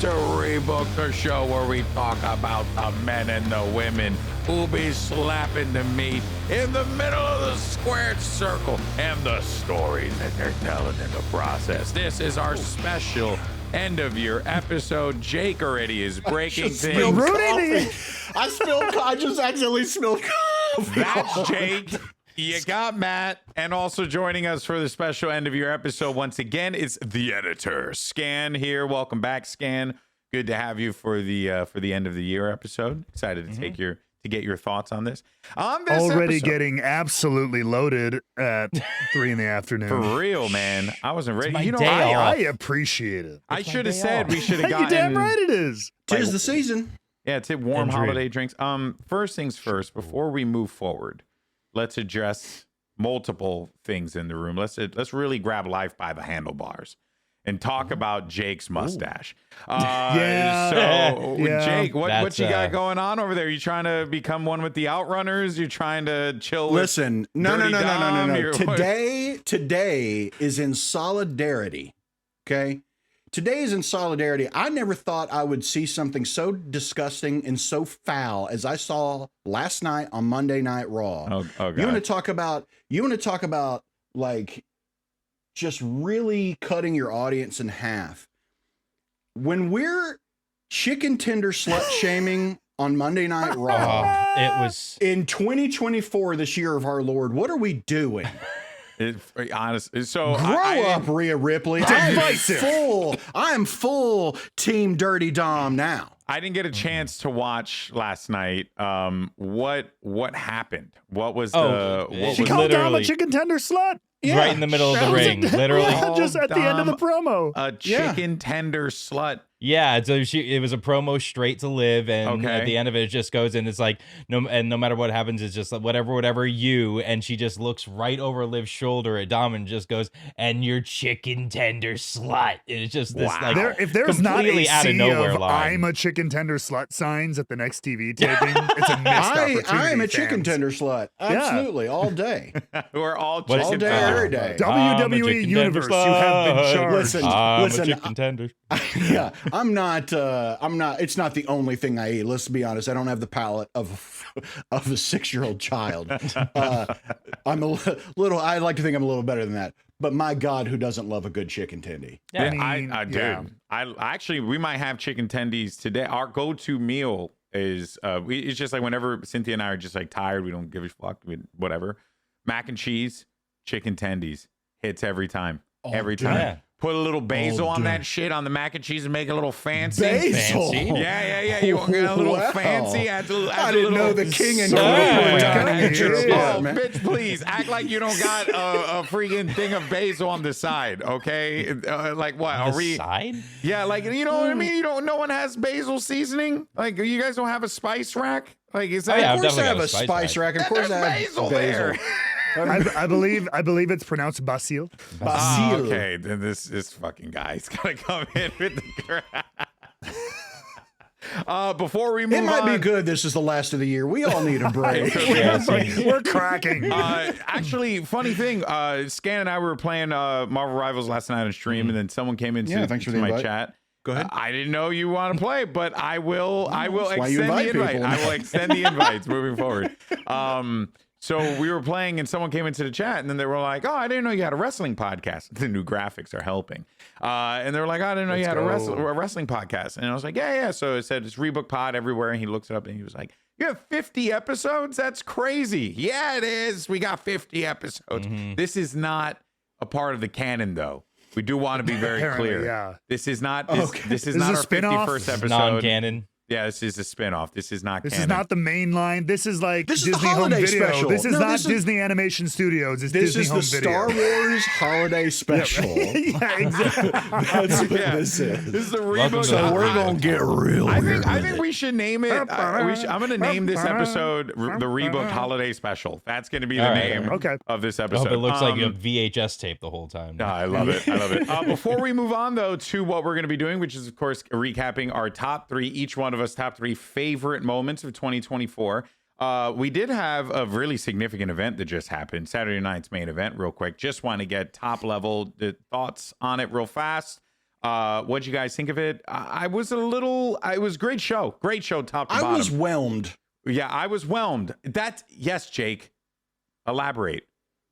to Rebook, the show where we talk about the men and the women who be slapping the meat in the middle of the squared circle and the stories that they're telling in the process. This is our special end of year episode. Jake already is breaking things. I just accidentally spilled coffee. That's Jake. You got Matt, and also joining us for the special end of year episode once again is the editor, Scan here. Welcome back, Scan. Good to have you for the end of the year episode. Excited to get your thoughts on this. On this already episode, getting absolutely loaded at 3 in the afternoon. for real, man. I wasn't ready. my day I off. appreciate it. I should have day said off. we should have You gotten. damn right it is. Tis the season. Yeah, it's warm Injury. holiday drinks. First things first, before we move forward, let's address multiple things in the room. Let's really grab life by the handlebars and talk about Jake's mustache. So Jake, what you got going on over there? You trying to become one with the Outrunners? You trying to chill with Listen, no. Dirty Dom? Today is in solidarity. Okay? Today is in solidarity. I never thought I would see something so disgusting and so foul as I saw last night on Monday Night Raw. Oh God. You want to talk about like just really cutting your audience in half. When we're chicken tender slut shaming on Monday Night Raw It was in 2024, this year of our Lord, what are we doing? Honest. So Grow up, Rhea Ripley. I am full Team Dirty Dom now. I didn't get a chance to watch last night. What happened? What was the? What She was called Dom a literally- chicken tender slut. right in the middle of the ring, literally. Yeah, just at the end of the promo. a chicken tender slut? Yeah, so it was a promo straight to Liv, and Okay. at the end of it, it just goes and it's like no matter what happens, it's just like whatever you, and she just looks right over Liv's shoulder at Dom and just goes, and your chicken tender slut. And it's just this Wow. like If there's not a completely out of sea nowhere of line. I'm a chicken tender slut signs at the next TV taping, it's a missed opportunity. I am a chicken fans. tender slut. Absolutely, all day. We're all What's- chicken all day, tender. every day. I'm a WWE chicken Universe, tender you have been slut. charged. I'm Listen, a chicken tender. Yeah, I'm not. It's not the only thing I eat. Let's be honest. I don't have the palate of a 6-year-old child. I'm a little. I like to think I'm a little better than that. But my God, who doesn't love a good chicken tendy? Yeah. I do. Yeah. I actually, we might have chicken tendies today. Our go-to meal is it's just like whenever Cynthia and I are just like tired, we don't give a fuck, whatever. Mac and cheese, chicken tendies hits every time. Every time. Yeah. Put a little basil Oh, on dude. that shit on the mac and cheese and make it a little fancy. Basil. Fancy. Yeah. You want a little Wow. fancy? Add I didn't know the king and So- queen were Yeah. down at your Oh, apartment. bitch, please act like you don't got a freaking thing of basil on the side, okay? Like what? Are The we? side? Yeah, like you know what I mean. No one has basil seasoning. Like you guys don't have a spice rack. Like is that? yeah, Of I've course, I definitely have got a a spice spice rack. Of course, There's I have basil basil. there. I believe it's pronounced basil. Ah, Basil. okay, then this fucking guy's gonna come in with the crap. Before we move It might on, be good. This is the last of the year. We all need a break. Yeah, see. We're cracking. Actually, funny thing, Scan and I were playing Marvel Rivals last night on stream, and then someone came into Yeah, thanks for the my invite. chat. Go ahead. I didn't know you want to play, but I will That's why you extend the invite invite. people. I will extend the invites moving forward. So we were playing and someone came into the chat and then they were like, oh, I didn't know you had a wrestling podcast. The new graphics are helping. And they were like, oh, I didn't know you had a wrestling podcast. And I was like, yeah. So it said it's Rebook Pod everywhere. And he looks it up and he was like, you have 50 episodes? That's crazy. Yeah, it is. We got 50 episodes. This is not a part of the canon though. We do want to be very Apparently, clear. yeah. This is not This is not a our spin-off? 51st episode. Non-canon. Yeah, this is a spin-off. This is not This canon. is not the main line. This is like This is the Disney Home holiday Video. special. This is No, not this is- Disney Animation Studios. It's This Disney is Home the Star Video. Wars holiday special. Yeah, exactly. That's what this is. This is the Welcome Rebook. to the So we're gonna get real weird. I think we should name it. I'm going to name this episode the Rebooked Holiday Special. That's going to be the All right. name Okay. of this I episode. hope it looks like a VHS tape the whole time. I love it. I love it. Before we move on, though, to what we're going to be doing, which is, of course, recapping our top three, each one of us top three favorite moments of 2024. We did have a really significant event that just happened, Saturday night's main event, real quick. Just want to get top level thoughts on it real fast. What'd you guys think of it? It was a great show. Great show, top to bottom. I was whelmed. Yeah, I was whelmed. Yes, Jake. Elaborate.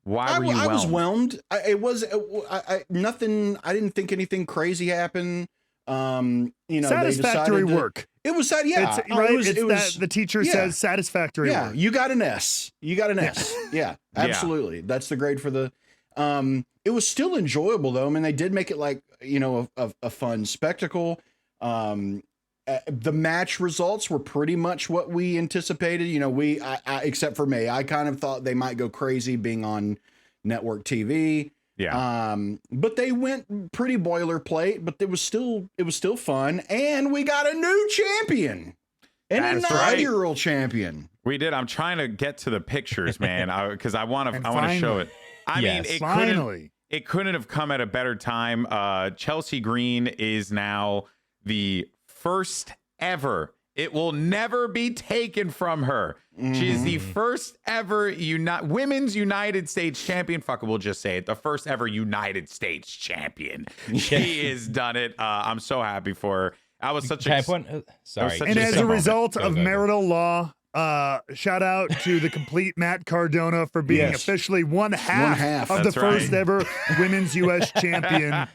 Why were you whelmed? I was whelmed. Nothing. I didn't think anything crazy happened. Satisfactory work. It was sad. Yeah, The teacher says satisfactory work. You got an S. Yeah, absolutely. That's the grade for the. It was still enjoyable though. I mean, they did make it like a fun spectacle. The match results were pretty much what we anticipated. Except for me, I kind of thought they might go crazy being on network TV. Yeah. But they went pretty boilerplate, but it was still fun. And we got a new champion. And a 9-year-old champion. We did. I'm trying to get to the pictures, man, because I want to show it. I mean, it couldn't have come at a better time. Chelsea Green is now the first ever. It will never be taken from her. She is the first ever Women's United States champion. Fuck it, we'll just say it. The first ever United States champion. She has done it. I'm so happy for her. I was such a sorry. And as a result of marital law, shout out to the complete Matt Cardona for being officially one half of the first ever women's U.S. champion.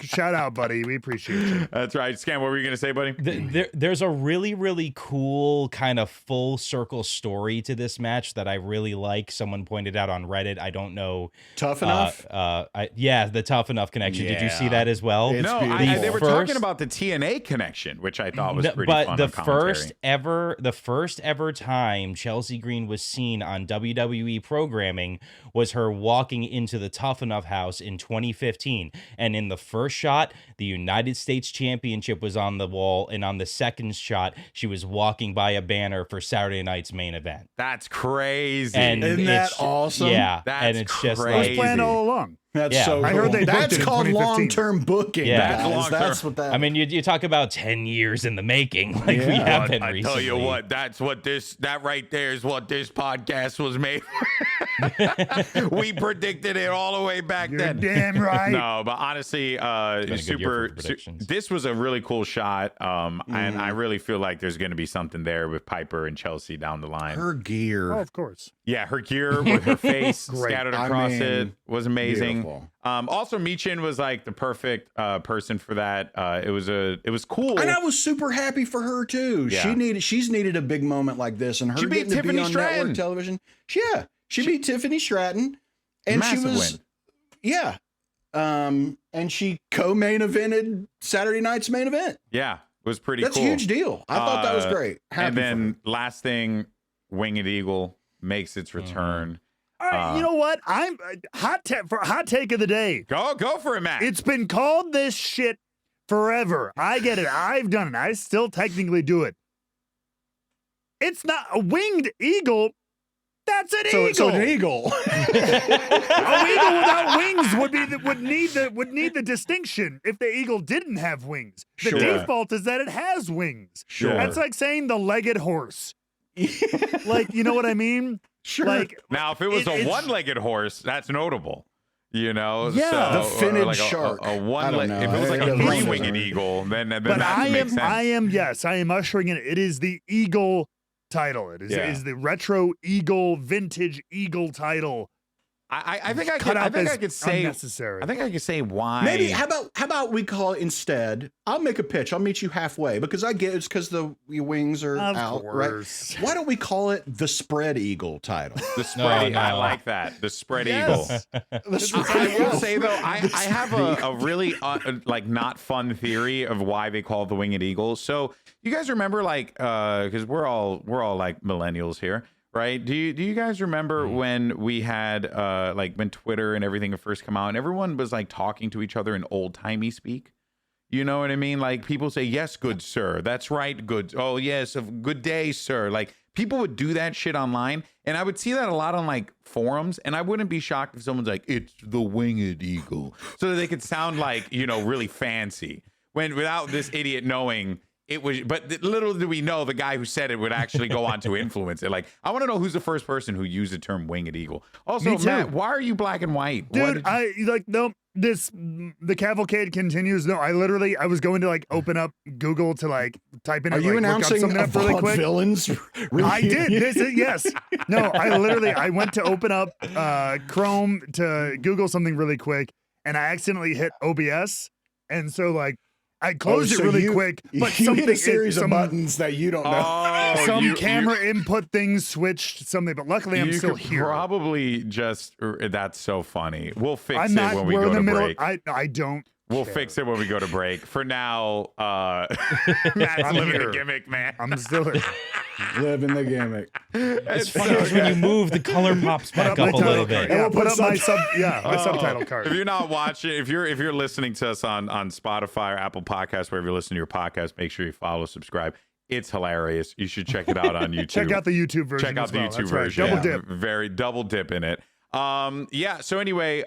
Shout out, buddy. We appreciate you. That's right. Scam, what were you going to say, buddy? There's a really, really cool kind of full circle story to this match that I really like. Someone pointed out on Reddit. I don't know. Tough Enough? The Tough Enough connection. Did you see that as well? No, they were talking about the TNA connection, which I thought was pretty fun. But the first ever time Chelsea Green was seen on WWE programming was her walking into the Tough Enough house in 2015. And in the first shot, the United States Championship was on the wall. And on the second shot, she was walking by a banner for Saturday night's main event. That's crazy. And isn't that awesome? Yeah. That's and it's crazy. just It was planned all along. That's so cool. I heard they That's booked it in called 2015. long-term booking. Yeah. Guys. That's what that. I mean, you talk about 10 years in the making, like we have been recently. I tell you what, that right there is what this podcast was made for. We predicted it all the way back then. Damn right. No, but honestly, this was a really cool shot. And I really feel like there's going to be something there with Piper and Chelsea down the line. Her gear. Oh, of course. Yeah, her gear with her face scattered across it was amazing. Beautiful. Also, Michin was like the perfect person for that. It was cool, and I was super happy for her too. Yeah. She's needed a big moment like this, and her She beat getting to be Tiffany on Stratton. network television. She beat Tiffany Stratton, and Massive win. And she co-main evented Saturday night's main event. Yeah, it was pretty That's cool. a huge deal. I thought that was great. Happy and then for her. last thing, Winged Eagle makes its return. All right, you know what? I'm hot take of the day. Go for it, Matt. It's been called this shit forever. I get it. I've done it. I still technically do it. It's not a winged eagle. That's an eagle. So an eagle. An eagle without wings would need the distinction if the eagle didn't have wings. The Sure. default is that it has wings. Sure. That's like saying the legged horse. Like, you know what I mean? Sure. Like, now, if it was a one-legged horse, that's notable. Yeah. The finned like shark. A one I don't leg. know. If it was like I a don't know. three-winged eagle, then but that makes sense. I am ushering in. It is the eagle title. It is the retro eagle, vintage eagle title. I think I could say unnecessary. I think I could say why. Maybe how about we call it instead? I'll make a pitch. I'll meet you halfway because I get it's because the wings are out, course. right? Why don't we call it the spread eagle title? The spread. No. I like that. The spread Yes. eagle. The spread I will eagle. say though, I have a really like not fun theory of why they call it the winged eagle. So you guys remember like because we're all like millennials here. Right. Do you guys remember when we had like when Twitter and everything had first come out and everyone was like talking to each other in old timey speak? You know what I mean? Like people say, yes, good sir. That's right. Good. Oh, yes. Good day, sir. Like people would do that shit online. And I would see that a lot on like forums. And I wouldn't be shocked if someone's like, it's the winged eagle. So that they could sound like, really fancy when without this idiot knowing it was, but little did we know the guy who said it would actually go on to influence it. Like, I want to know who's the first person who used the term winged eagle. Also, Matt, why are you black and white? Dude, the cavalcade continues. No, I was going to like open up Google to like type in. Are you announcing something up really quick? Villains? I did. Yes. No, I went to open up Chrome to Google something really quick, and I accidentally hit OBS, and so like I closed it really quick. But you hit a series of buttons that you don't know. Some camera input things switched something, but luckily I'm still here. Probably just that's so funny. We'll fix it when we go to break. I don't. We'll fix it when we go to break. For now, I'm living the gimmick, man. I'm still here. Living the gimmick. It's funny because when you move, the color pops back up a little bit. And we'll put up my subtitle card. If you're not watching, if you're listening to us on Spotify or Apple Podcasts, wherever you listen to your podcast, make sure you follow, subscribe. It's hilarious. You should check it out on YouTube. Check out the YouTube version. Check out the YouTube version. Right. Double dip in it. So anyway,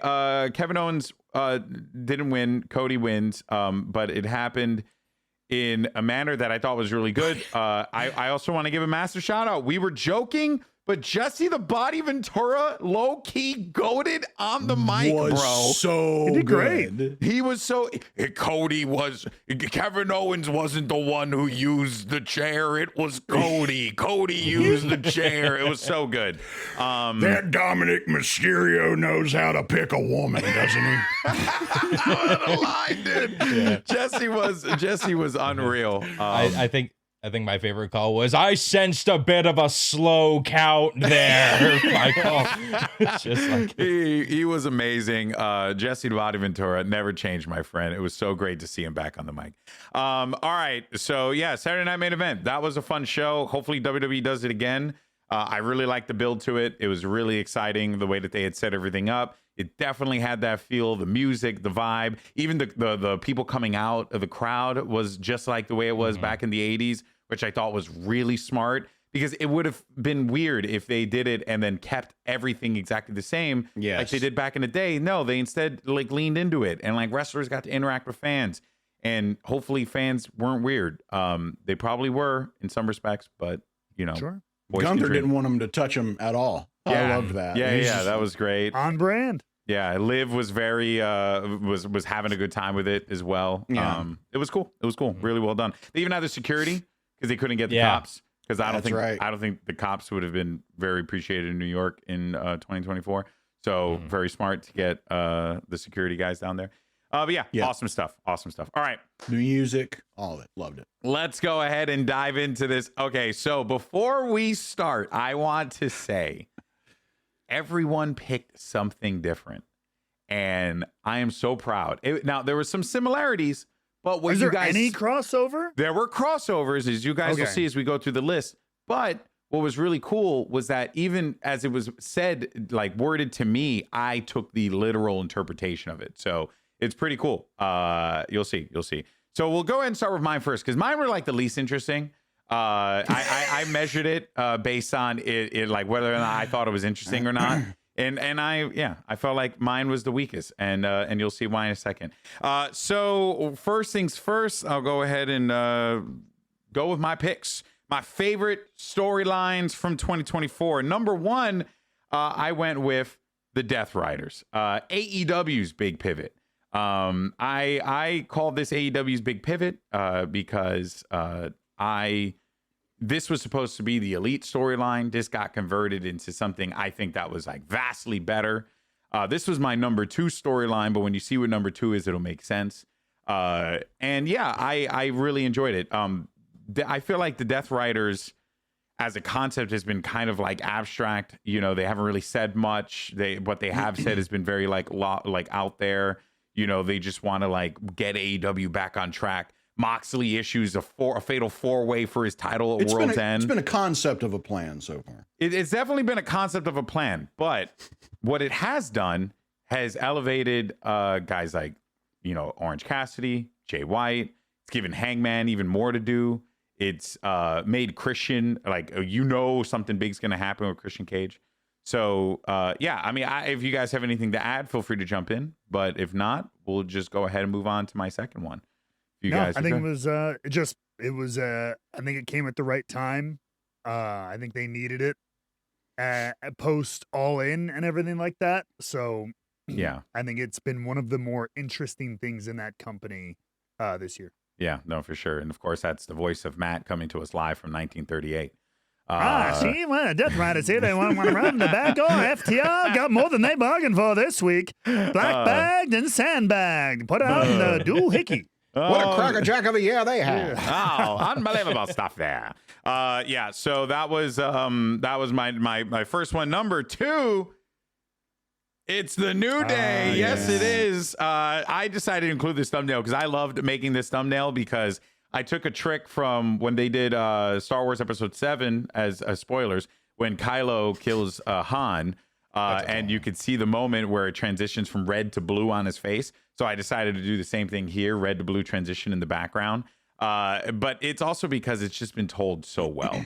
Kevin Owens didn't win. Cody wins. But it happened in a manner that I thought was really good. I also want to give a massive shout out. We were joking, but Jesse the Body Ventura low key goated on the mic, bro. So he did great. He was so. Kevin Owens wasn't the one who used the chair. It was Cody. Cody used the chair. It was so good. That Dominic Mysterio knows how to pick a woman, doesn't he? The line, dude. Yeah. Jesse was unreal. I think my favorite call was, I sensed a bit of a slow count there. My call. Just like he was amazing. Jesse Ventura never changed, my friend. It was so great to see him back on the mic. All right. So yeah, Saturday Night Main Event. That was a fun show. Hopefully WWE does it again. I really liked the build to it. It was really exciting the way that they had set everything up. It definitely had that feel, the music, the vibe. Even the people coming out of the crowd was just like the way it was back in the 80s, which I thought was really smart, because it would have been weird if they did it and then kept everything exactly the same, like they did back in the day. No, they instead like leaned into it, and like wrestlers got to interact with fans, and hopefully fans weren't weird. They probably were in some respects, but sure. Gunther didn't want him to touch him at all. I loved that. Yeah, that was great. On brand. Yeah, Liv was very was having a good time with it as well. Yeah. It was cool. Really well done. They even had the security because they couldn't get the cops, because I don't think the cops would have been very appreciated in New York in 2024. So very smart to get the security guys down there. But yeah, awesome stuff. All right. The music, all of it. Loved it. Let's go ahead and dive into this. Okay, so before we start, I want to say everyone picked something different, and I am so proud. Now, there were some similarities, but was there any crossover? There were crossovers, as you guys will see as we go through the list. But what was really cool was that even as it was said, like worded to me, I took the literal interpretation of it. So it's pretty cool. You'll see. So we'll go ahead and start with mine first, because mine were like the least interesting. I measured it based on it like whether or not I thought it was interesting or not. And I felt like mine was the weakest, and you'll see why in a second. So first things first, I'll go ahead and go with my picks. My favorite storylines from 2024. Number one, I went with the Death Riders. AEW's big pivot. I called this AEW's big pivot because this was supposed to be the elite storyline. This got converted into something I think that was like vastly better. This was my number 2 storyline, but when you see what number 2 is, it'll make sense. And yeah, I really enjoyed it. I feel like the Death Riders as a concept has been kind of like abstract. They haven't really said much. What they have said has been very like out there. They just want to like get AEW back on track. Moxley issues a fatal 4-way for his title at World's End. It's been a concept of a plan so far. It's definitely been a concept of a plan, but what it has done has elevated guys like, Orange Cassidy, Jay White. It's given Hangman even more to do. It's made Christian, like, something big's going to happen with Christian Cage. So, if you guys have anything to add, feel free to jump in. But if not, we'll just go ahead and move on to my second one. I think it was just It was I think it came at the right time. I think they needed it post All In and everything like that. So Yeah. I think it's been one of the more interesting things in that company this year. Yeah, no, for sure. And of course, that's the voice of Matt coming to us live from 1938. See, well, Death Riders here. They want to run the back door. FTR got more than they bargained for this week. Black bagged and sandbagged. Put out in the doohickey. What a crackerjack of a year they had. Oh, unbelievable stuff there. Yeah, so that was my first one. Number 2, it's the New Day. Yes, it is. I decided to include this thumbnail because I loved making this thumbnail because I took a trick from when they did Star Wars Episode 7 as spoilers, when Kylo kills Han, and you could see the moment where it transitions from red to blue on his face. So I decided to do the same thing here, red to blue transition in the background. But it's also because it's just been told so well.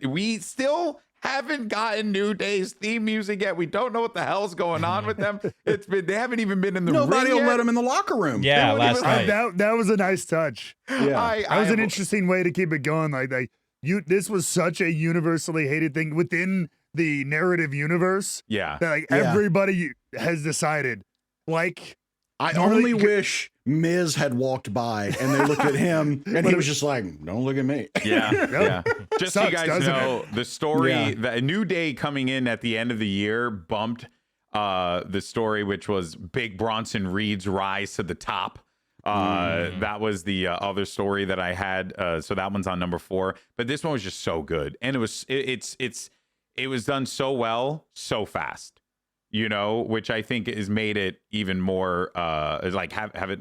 We still haven't gotten New Day's theme music yet. We don't know what the hell's going on with them. They haven't even been in the Nobody ring will yet. let them in the locker room. Yeah, last night. That was a nice touch. Yeah. That was an interesting way to keep it going. This was such a universally hated thing within the narrative universe. Yeah. That everybody has decided. I only wish Miz had walked by and they looked at him and he was just like, don't look at me. Yeah. Yeah. Just so you Sucks, guys doesn't know, the story, the New Day coming in at the end of the year bumped the story, which was Big Bronson Reed's rise to the top. That was the other story that I had. So that one's on number 4. But this one was just so good. And it was done so well, so fast. Which I think has made it even more have it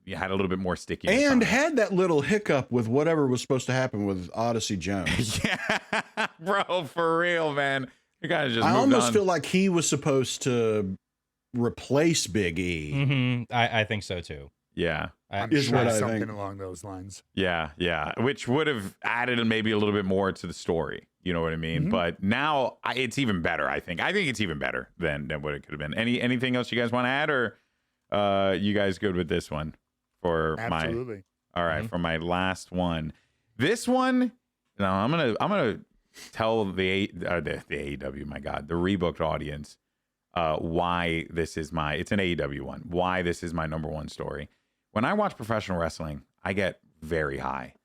had a little bit more sticky. And had that little hiccup with whatever was supposed to happen with Odyssey Jones. Yeah, bro, for real, man. You guys just I moved almost on. feel like he was supposed to replace Big E. Mm-hmm. I think so too. Yeah. I'm Is sure what I something think. along those lines. Yeah. Which would have added maybe a little bit more to the story. You know what I mean? Mm-hmm. But now it's even better, I think. I think it's even better than what it could have been. Anything else you guys want to add, or you guys good with this one? Absolutely. All right, for my last one. This one, no, I'm gonna tell the AEW, my God, the Rebooked audience, why this is it's an AEW one. Why this is my number 1 story. When I watch professional wrestling, I get very high.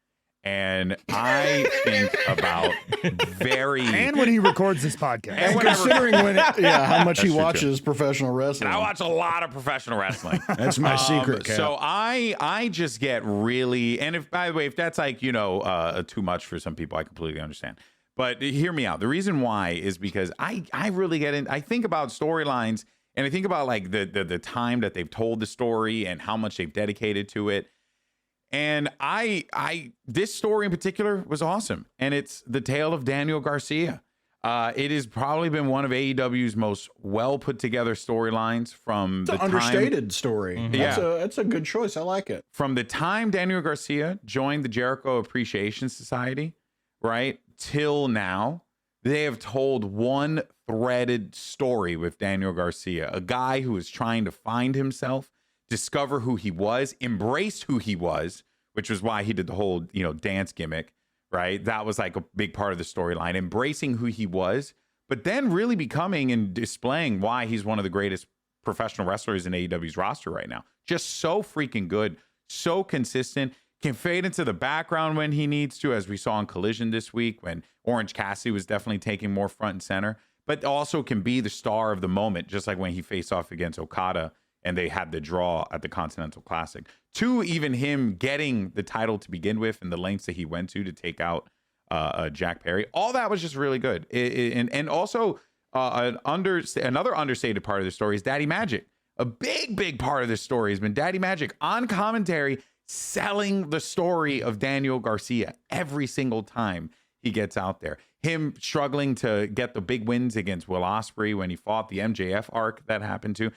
And I think about and when he records this podcast. And considering how much he true, watches professional wrestling. I watch a lot of professional wrestling. That's my secret, Cap. So I just get really, and if, by the way, if that's too much for some people, I completely understand. But hear me out. The reason why is because I really get in. I think about storylines, and I think about the time that they've told the story and how much they've dedicated to it. And this story in particular was awesome. And it's the tale of Daniel Garcia. It has probably been one of AEW's most well put together storylines from It's an understated story. Mm-hmm. That's a good choice. I like it. From the time Daniel Garcia joined the Jericho Appreciation Society, right, till now, they have told one threaded story with Daniel Garcia, a guy who is trying to find himself, discover who he was, embrace who he was, which was why he did the whole, dance gimmick, right? That was like a big part of the storyline, embracing who he was, but then really becoming and displaying why he's one of the greatest professional wrestlers in AEW's roster right now. Just so freaking good, so consistent, can fade into the background when he needs to, as we saw in Collision this week when Orange Cassidy was definitely taking more front and center, but also can be the star of the moment, just like when he faced off against Okada and they had the draw at the Continental Classic, to even him getting the title to begin with and the lengths that he went to take out Jack Perry. All that was just really good. And also another understated part of the story is Daddy Magic. A big part of this story has been Daddy Magic on commentary selling the story of Daniel Garcia every single time he gets out there. Him struggling to get the big wins against Will Ospreay when he fought, the MJF arc that happened to.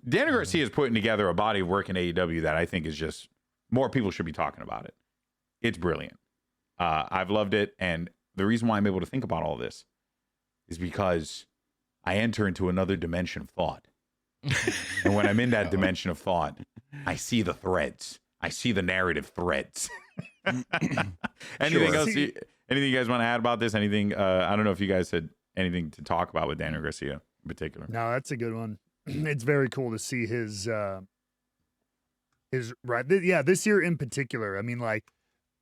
Daniel Garcia is putting together a body of work in AEW that I think is just more people should be talking about it. It's brilliant. I've loved it. And the reason why I'm able to think about all this is because I enter into another dimension of thought. And when I'm in that dimension of thought, I see the threads. I see the narrative threads. Anything else? Anything you guys want to add about this? Anything? I don't know if you guys had anything to talk about with Daniel Garcia in particular. No, that's a good one. It's very cool to see his right. Yeah, this year in particular. I mean, like,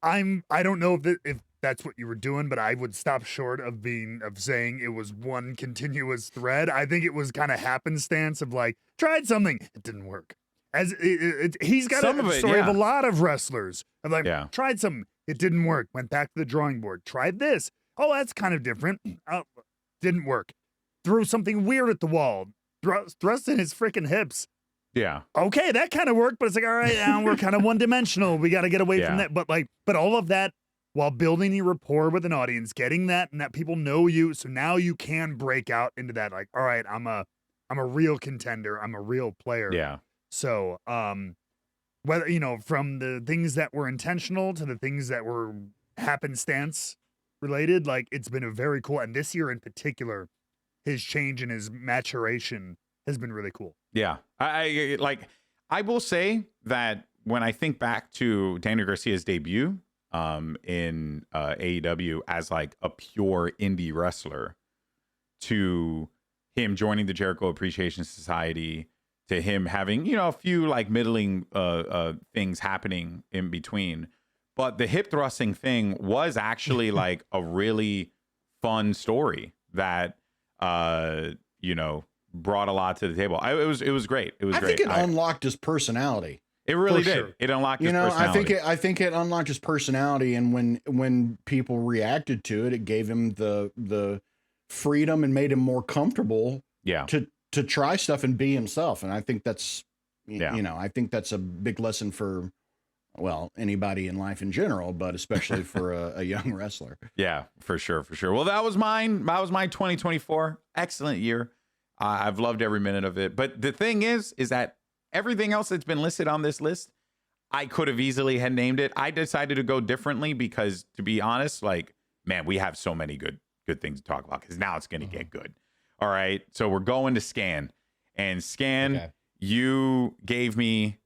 I don't know if that's what you were doing, but I would stop short of saying it was one continuous thread. I think it was kind of happenstance of like, tried something, it didn't work. As he's got a story of a lot of wrestlers. Of like, tried something, it didn't work. Went back to the drawing board. Tried this. Oh, that's kind of different. Didn't work. Threw something weird at the wall. Thrust in his freaking hips. Yeah. Okay, that kind of worked, but it's like, all right, now we're kind of one-dimensional. We got to get away from that. But all of that while building your rapport with an audience, getting that, and that people know you, so now you can break out into that. Like, all right, I'm a real contender. I'm a real player. Yeah. So, whether, from the things that were intentional to the things that were happenstance related, like, it's been a very cool. And this year in particular, his change and his maturation has been really cool. Yeah. I will say that when I think back to Daniel Garcia's debut in AEW as like a pure indie wrestler, to him joining the Jericho Appreciation Society, to him having, a few like middling things happening in between. But the hip thrusting thing was actually like a really fun story that, brought a lot to the table. It was great. It was great. I think it unlocked his personality. It really did. Sure. It unlocked his personality. I think it unlocked his personality, and when people reacted to it, it gave him the freedom and made him more comfortable. Yeah. To try stuff and be himself. And I think that's, I think that's a big lesson for, well, anybody in life in general, but especially for a young wrestler. Yeah, for sure. Well, that was mine. That was my 2024. Excellent year. I've loved every minute of it. But the thing is that everything else that's been listed on this list, I could have easily had named it. I decided to go differently because, to be honest, like, man, we have so many good things to talk about because now it's going to get good. All right, so we're going to Scan. And Scan, okay. You gave me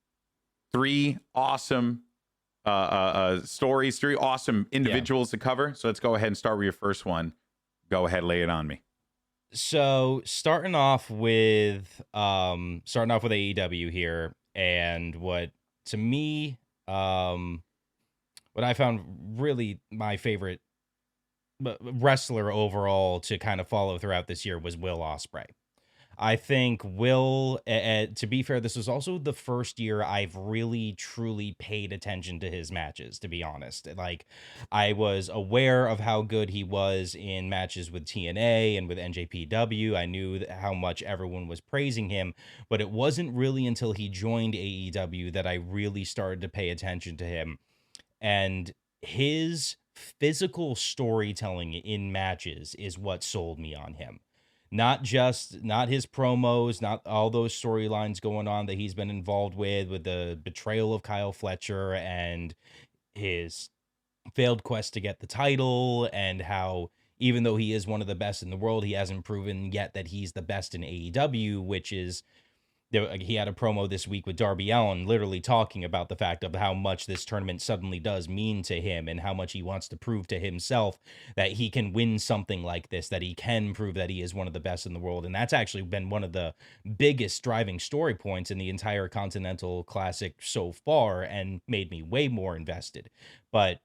3 awesome stories, 3 awesome individuals to cover. So let's go ahead and start with your first one. Go ahead, lay it on me. So starting off with AEW here, and what to me, what I found really my favorite wrestler overall to kind of follow throughout this year was Will Ospreay. I think Will, to be fair, this was also the first year I've really truly paid attention to his matches, to be honest. Like, I was aware of how good he was in matches with TNA and with NJPW. I knew how much everyone was praising him, but it wasn't really until he joined AEW that I really started to pay attention to him. And his physical storytelling in matches is what sold me on him. Not his promos, not all those storylines going on that he's been involved with the betrayal of Kyle Fletcher and his failed quest to get the title, and how even though he is one of the best in the world, he hasn't proven yet that he's the best in AEW, which is, he had a promo this week with Darby Allin literally talking about the fact of how much this tournament suddenly does mean to him and how much he wants to prove to himself that he can win something like this, that he can prove that he is one of the best in the world. And that's actually been one of the biggest driving story points in the entire Continental Classic so far, and made me way more invested. But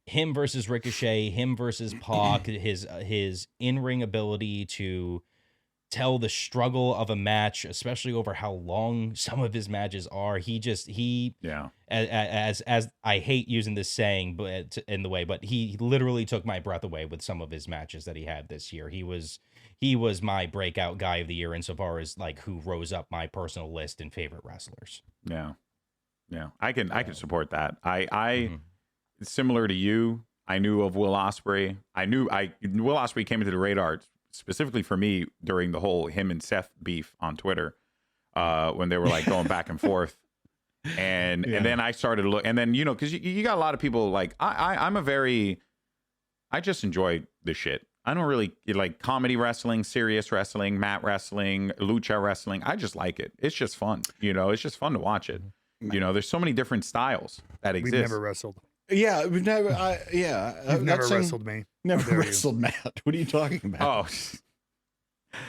him versus Ricochet, him versus Pac, his in-ring ability to tell the struggle of a match, especially over how long some of his matches are. As I hate using this saying, but in the way, but he literally took my breath away with some of his matches that he had this year. He was my breakout guy of the year insofar as like who rose up my personal list in favorite wrestlers. Yeah. I can support that. Similar to you, I knew of Will Ospreay. Will Ospreay came into the radar specifically for me during the whole him and Seth beef on Twitter, when they were like going back and forth. And then I started to look, and then, because you got a lot of people like, I just enjoy the shit. I don't really like comedy wrestling, serious wrestling, mat wrestling, lucha wrestling. I just like it. It's just fun. It's just fun to watch it. There's so many different styles that exist. We've never wrestled. Yeah, we've never. You've never wrestled me. Never wrestled Matt. What are you talking about? Oh,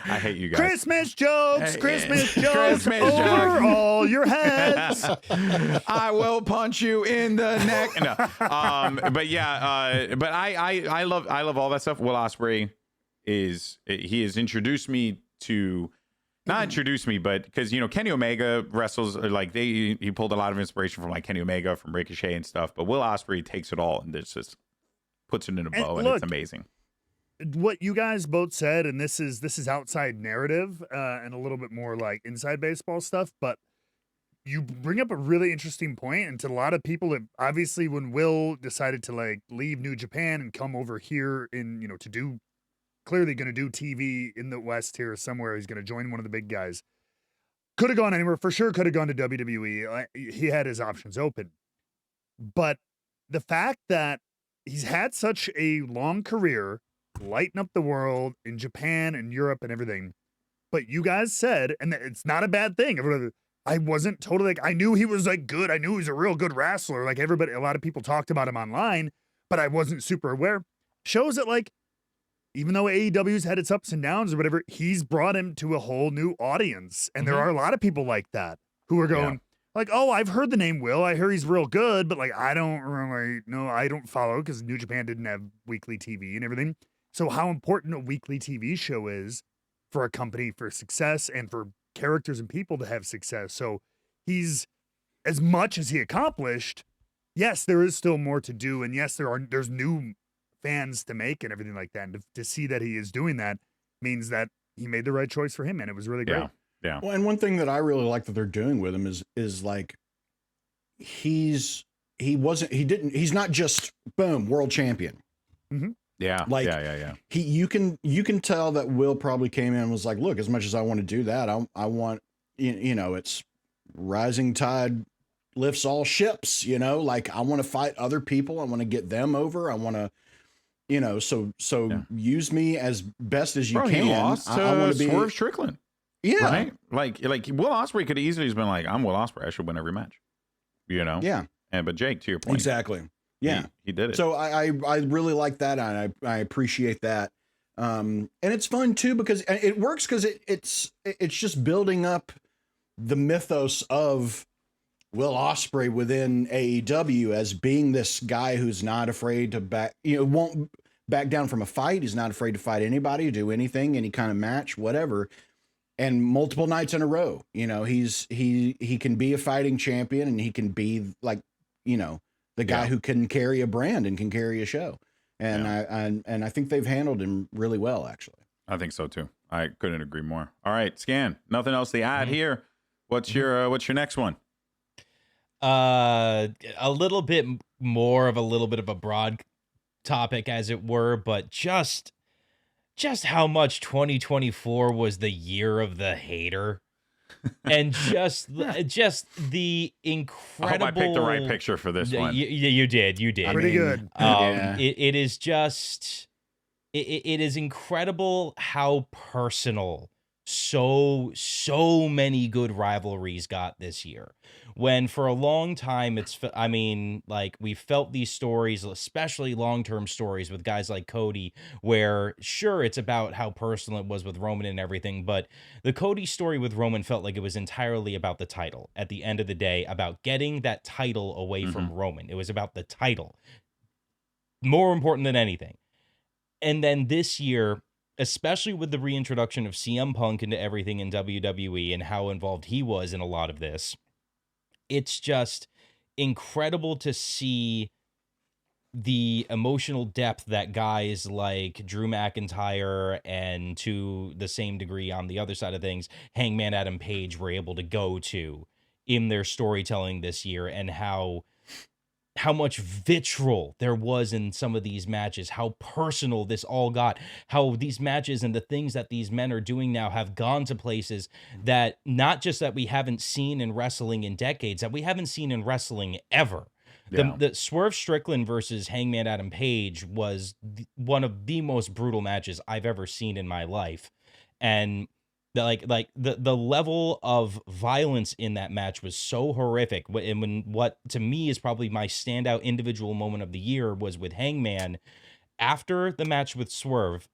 I hate you guys. Christmas jokes, Hey, Christmas jokes Christmas over jokes. all your heads. I will punch you in the neck. No, but yeah, but I love all that stuff. Will Ospreay he has introduced me to, not introduced me, but because Kenny Omega wrestles like he pulled a lot of inspiration from like Kenny Omega, from Ricochet and stuff. But Will Ospreay takes it all and just puts it in a bow, and it's amazing. What you guys both said, and this is outside narrative and a little bit more like inside baseball stuff, but you bring up a really interesting point. And to a lot of people, obviously when Will decided to like leave New Japan and come over here to do, clearly going to do TV in the West here somewhere, he's going to join one of the big guys. Could have gone anywhere, for sure. Could have gone to WWE. He had his options open. But the fact that he's had such a long career, lighting up the world in Japan and Europe and everything. But you guys said, and it's not a bad thing. I wasn't totally like, I knew he was like good. I knew he was a real good wrestler. Like everybody, a lot of people talked about him online, but I wasn't super aware. Shows that like, even though AEW's had its ups and downs or whatever, he's brought him to a whole new audience. And there are a lot of people like that who are going like, oh, I've heard the name Will. I hear he's real good, but like, I don't really know. I don't follow because New Japan didn't have weekly TV and everything. So how important a weekly TV show is for a company for success and for characters and people to have success. So he's, as much as he accomplished, yes, there is still more to do. And yes, there's new fans to make and everything like that. And to see that he is doing that means that he made the right choice for him. And it was really great. Yeah. Well, and one thing that I really like that they're doing with him is like, he's not just boom, world champion. Mm-hmm. Yeah. Like, yeah. You can tell that Will probably came in and was like, look, as much as I want to do that, I want, it's rising tide lifts all ships, like I want to fight other people. I want to get them over. I want to, so use me as best as you can. He lost to I want to be Swerve Strickland. Yeah. Right? Like Will Ospreay could have easily just been like, I'm Will Ospreay. I should win every match. Yeah. But Jake, to your point. Exactly. Yeah, he did it. So I really like that, and I appreciate that. And it's fun too because it works because it's just building up the mythos of Will Ospreay within AEW as being this guy who's not afraid to won't back down from a fight. He's not afraid to fight anybody, do anything, any kind of match, whatever. And multiple nights in a row, he can be a fighting champion, and he can be like, the guy who can carry a brand and can carry a show. And I think they've handled him really well, actually. I think so too. I couldn't agree more. All right, Scan. Nothing else to add here. What's your next one? A little bit more of a broad topic, as it were, but just how much 2024 was the year of the hater. And just the incredible. I hope I picked the right picture for this one. You did. Pretty good. It is just, it is incredible how personal so many good rivalries got this year. When for a long time we felt these stories, especially long-term stories with guys like Cody, where sure, it's about how personal it was with Roman and everything, but the Cody story with Roman felt like it was entirely about the title at the end of the day, about getting that title away from Roman. It was about the title, more important than anything. And then this year, especially with the reintroduction of CM Punk into everything in WWE and how involved he was in a lot of this, it's just incredible to see the emotional depth that guys like Drew McIntyre and, to the same degree on the other side of things, Hangman Adam Page were able to go to in their storytelling this year, and how much vitriol there was in some of these matches, how personal this all got, how these matches and the things that these men are doing now have gone to places that not just that we haven't seen in wrestling in decades, that we haven't seen in wrestling ever. Yeah. The Swerve Strickland versus Hangman Adam Page was one of the most brutal matches I've ever seen in my life. And The level of violence in that match was so horrific. And when what to me is probably my standout individual moment of the year was with Hangman after the match with Swerve.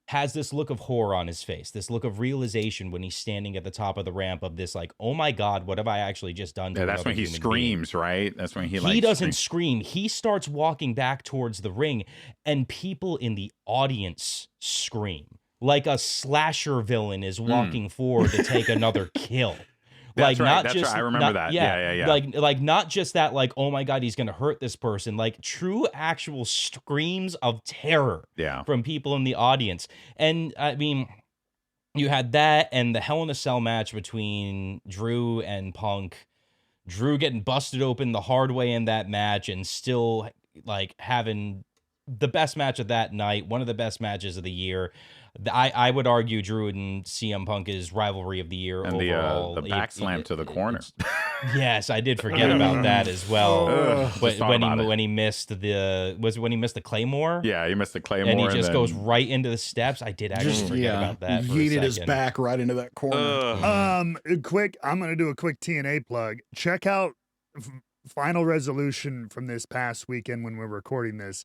Has this look of horror on his face, this look of realization when he's standing at the top of the ramp of this, like, oh my God, what have I actually just done to that's when he screams, being? Right? That's when he doesn't scream. He starts walking back towards the ring, and people in the audience scream like a slasher villain is walking forward to take another kill. That's right. That's right. I remember that. Yeah. Like not just that, like, oh my God, he's gonna hurt this person. Like true, actual screams of terror. From people in the audience. And I mean, you had that, and the Hell in a Cell match between Drew and Punk. Drew getting busted open the hard way in that match, and still like having the best match of that night, one of the best matches of the year. I would argue Drew and CM Punk is rivalry of the year and overall. The back slam to the corner. Yes, I did forget about that as well. When he missed the Claymore? Yeah, he missed the Claymore. And he just goes right into the steps. I did actually forget about that. He yeeted his back right into that corner. I'm gonna do a quick TNA plug. Check out Final Resolution from this past weekend when we're recording this.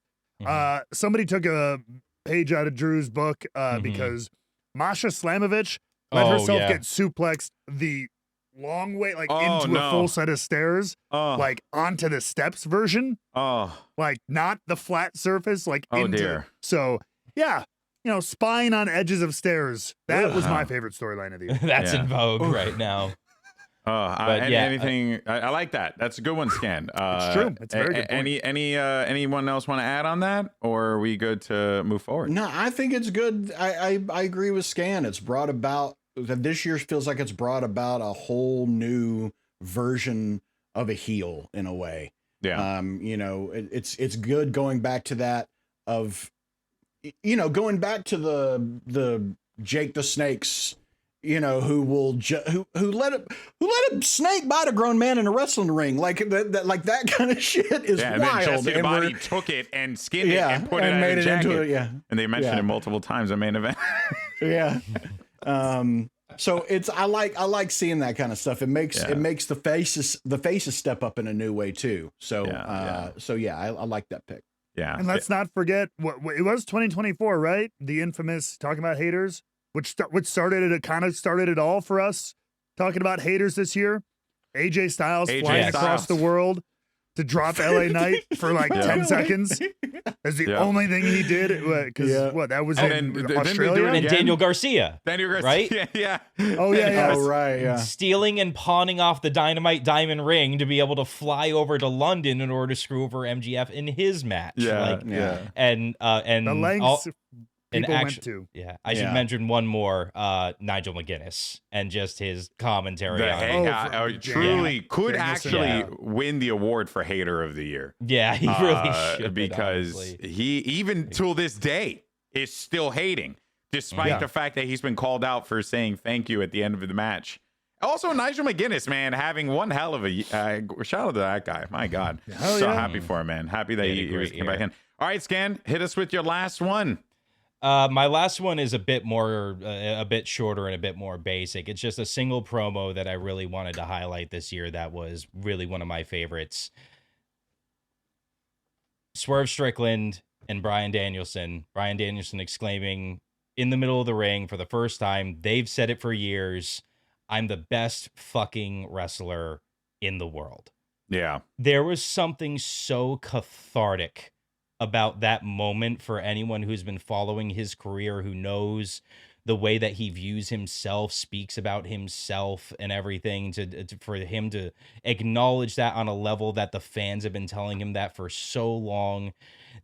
Somebody took a page out of Drew's book because Masha Slamovich let herself get suplexed the long way, like into a full set of stairs, like onto the steps version. Like not the flat surface, like into. Dear. So yeah, spying on edges of stairs. That was my favorite storyline of the year. That's in vogue right now. I like that. That's a good one, Scan. It's true. It's a very good point. Anyone else want to add on that, or are we good to move forward? No, I think it's good. I agree with Scan. It's brought about this year feels like it's brought about a whole new version of a heel in a way. Yeah. It's good going back to that of, going back to the Jake the Snake's. Who let a snake bite a grown man in a wrestling ring, like that kind of shit is wild. And then Justin Body took it and skinned it and put it made in a jacket. into it. And they mentioned it multiple times in main event. So I like seeing that kind of stuff. It makes the faces step up in a new way too. So I like that pick. Yeah. And let's not forget what it was 2024, right? The infamous talking about haters. Which started it all for us, talking about haters this year. AJ Styles flying across the world to drop LA Knight for like 10 seconds. That's the only thing he did. Because that was in Australia? And Daniel Garcia. Right? Yeah. Oh, yeah. Oh, right, yeah. Stealing and pawning off the Dynamite Diamond ring to be able to fly over to London in order to screw over MGF in his match. And the lengths... went to. Yeah, I should mention one more, Nigel McGuinness, and just his commentary on truly could actually win the award for Hater of the Year. Yeah, he really should. Because he, even till this day, is still hating, despite the fact that he's been called out for saying thank you at the end of the match. Also, Nigel McGuinness, man, having one hell of a shout out to that guy. My God. Happy for him, man. Happy that he was came back in. All right, Scan, hit us with your last one. My last one is a bit shorter and a bit more basic. It's just a single promo that I really wanted to highlight this year. That was really one of my favorites. Swerve Strickland and Bryan Danielson. Bryan Danielson exclaiming in the middle of the ring for the first time. They've said it for years. I'm the best fucking wrestler in the world. Yeah. There was something so cathartic about that moment for anyone who's been following his career, who knows the way that he views himself, speaks about himself and everything, for him to acknowledge that on a level that the fans have been telling him that for so long.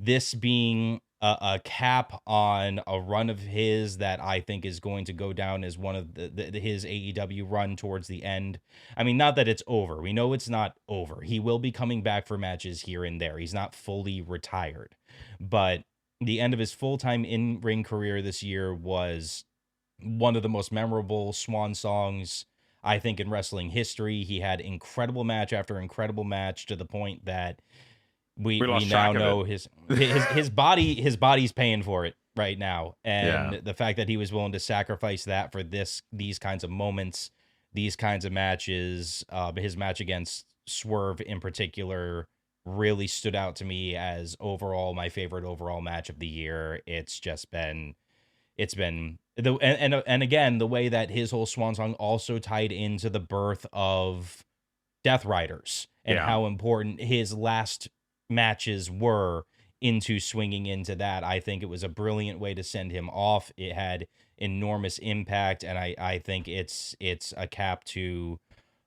This being a cap on a run of his that I think is going to go down as one of his AEW run towards the end. I mean, not that it's over. We know it's not over. He will be coming back for matches here and there. He's not fully retired. But the end of his full-time in-ring career this year was one of the most memorable swan songs, I think, in wrestling history. He had incredible match after incredible match, to the point that we now know his body's paying for it. right now. And the fact that he was willing to sacrifice that for these kinds of moments, these kinds of matches, his match against Swerve in particular really stood out to me as overall my favorite overall match of the year. It's been and again, the way that his whole swan song also tied into the birth of Death Riders and how important his last matches were into swinging into that. I think it was a brilliant way to send him off. It had enormous impact, and I think it's a cap to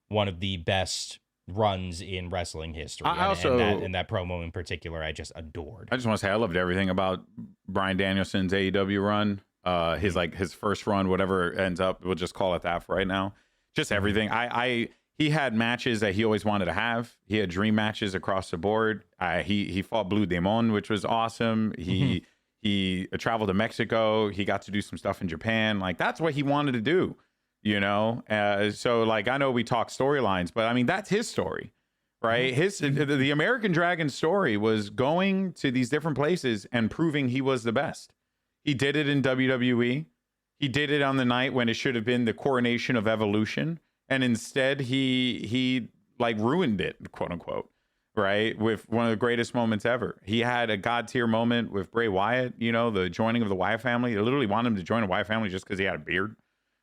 one of the best runs in wrestling history. And that promo in particular, I just adored. I just want to say I loved everything about Bryan Danielson's AEW run. His first run, whatever it ends up, we'll just call it that for right now. Just everything. He had matches that he always wanted to have. He had dream matches across the board. He fought Blue Demon, which was awesome. He traveled to Mexico. He got to do some stuff in Japan. Like, that's what he wanted to do, you know? So, like, I know we talk storylines, but I mean, that's his story, right? The American Dragon story was going to these different places and proving he was the best. He did it in WWE. He did it on the night when it should have been the coronation of Evolution. And instead, he like ruined it, quote unquote, right? With one of the greatest moments ever. He had a God tier moment with Bray Wyatt, you know, the joining of the Wyatt family. They literally wanted him to join the Wyatt family just because he had a beard,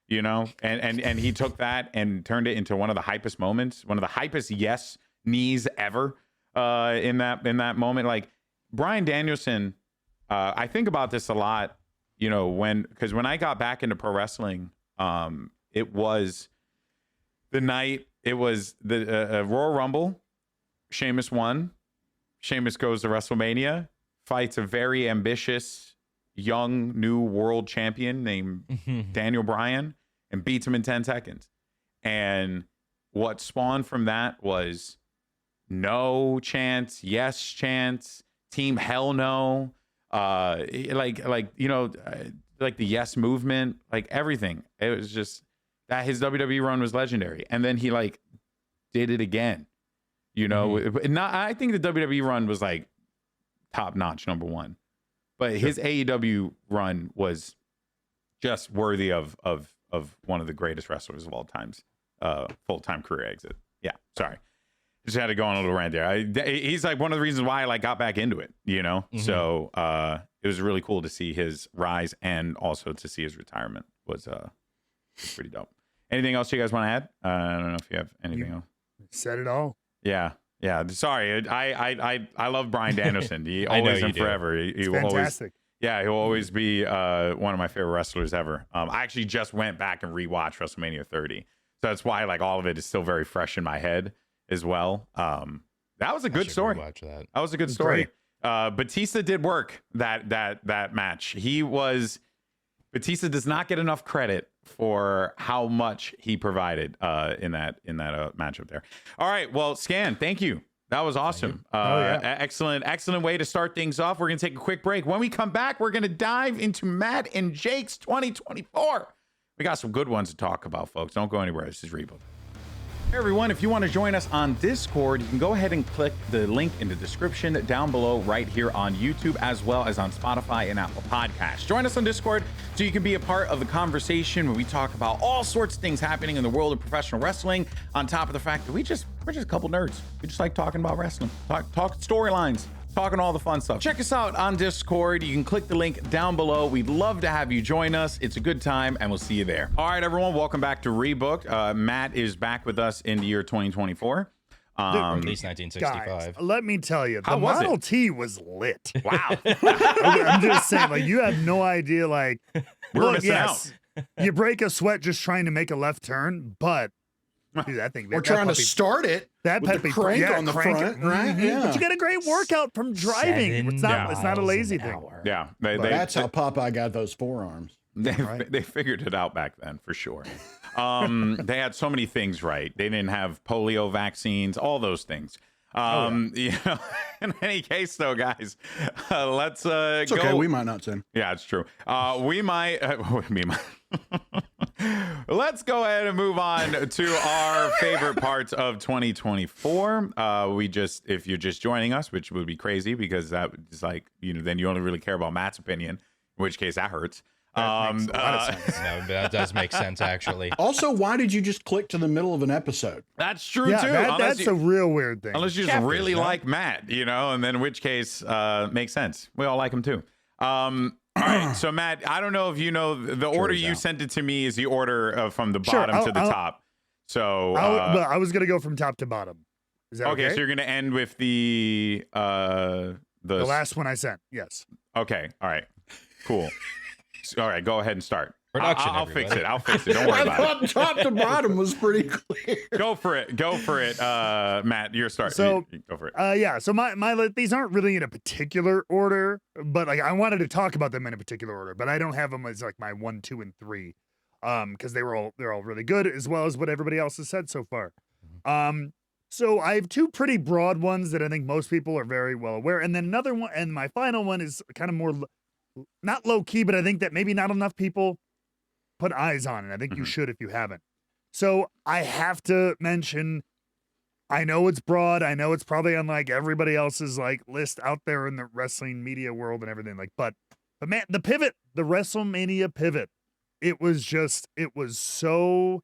you know? And he took that and turned it into one of the hypest moments, one of the hypest yes knees ever in that moment. Like, Bryan Danielson, I think about this a lot, you know, because when I got back into pro wrestling, it was the night, it was the Royal Rumble. Sheamus won. Sheamus goes to WrestleMania, fights a very ambitious, young, new world champion named Daniel Bryan, and beats him in 10 seconds. And what spawned from that was no chance, yes chance, team hell no, like you know, like the yes movement, like everything. It was just that his WWE run was legendary, and then he like did it again. You know, I think the WWE run was like top notch, number one, but his AEW run was just worthy of one of the greatest wrestlers of all times. Full-time career exit. Yeah, sorry. Just had to go on a little rant there. He's like one of the reasons why I like got back into it, you know? So it was really cool to see his rise and also to see his retirement was pretty dope. Anything else you guys want to add? I don't know if you have anything else. Said it all. Yeah. Sorry. I love Bryan Danielson. He always and forever. He will fantastic. He'll always be one of my favorite wrestlers ever. I actually just went back and rewatched WrestleMania 30. So that's why like all of it is still very fresh in my head as well. That was a good story. That was a good story. Batista did work that match. Batista does not get enough credit for how much he provided in that matchup there. All right, well, Scan, thank you. That was awesome. Excellent way to start things off. We're gonna take a quick break. When we come back, we're gonna dive into Matt and Jake's 2024. We got some good ones to talk about, folks. Don't go anywhere. This is Reboot. Hey everyone, if you want to join us on Discord, you can go ahead and click the link in the description down below right here on YouTube, as well as on Spotify and Apple Podcasts. Join us on Discord so you can be a part of the conversation where we talk about all sorts of things happening in the world of professional wrestling, on top of the fact that we're just a couple nerds. We just like talking about wrestling, talk storylines, talking all the fun stuff. Check us out on Discord. You can click the link down below. We'd love to have you join us. It's a good time, and we'll see you there. All right, everyone, welcome back to Rebooked. Matt is back with us in the year 2024. At least 1965. Guys, let me tell you, the Model T was lit. Wow. I'm just saying, like, you have no idea, like, We're missing out. You break a sweat just trying to make a left turn, but dude, that thing. We're trying to start it. That with the crank on the front, right? Yeah. But you get a great workout from driving. It's not a lazy thing. Yeah, that's how Popeye got those forearms. They figured it out back then for sure. They had so many things right. They didn't have polio vaccines, all those things. You know, in any case, though, guys, let's it's go. Okay, we might not sin. Yeah, it's true. We might. Let's go ahead and move on to our favorite parts of 2024. If you're just joining us, which would be crazy because that is like, you know, then you only really care about Matt's opinion. in which case that hurts. That makes a lot of sense. No, that does make sense, actually. Also, why did you just click to the middle of an episode? That's true Yeah, too. that's a real weird thing. Unless you just Chapters, really no? like Matt, and then in which case makes sense. We all like him too. All right, so Matt, I don't know if you know the order you sent it to me is the order from the bottom to the top. So I was gonna go from top to bottom. Is that okay? So you're gonna end with the last one I sent. Yes. Okay. All right. Cool. All right. Go ahead and start. Production. I'll fix it. Don't worry I about thought top to bottom was pretty clear. Go for it. Matt, your start. So you go for it. Yeah. So my these aren't really in a particular order, but like I wanted to talk about them in a particular order, but I don't have them as like my 1, 2, and 3, because they're all really good, as well as what everybody else has said so far. So I have 2 pretty broad ones that I think most people are very well aware, and then another one, and my final one is kind of more not low key, but I think that maybe not enough people put eyes on, and I think you should if you haven't. So I have to mention, I know it's broad, I know it's probably on like everybody else's like list out there in the wrestling media world and everything, like, but man, the pivot, the WrestleMania pivot, it was so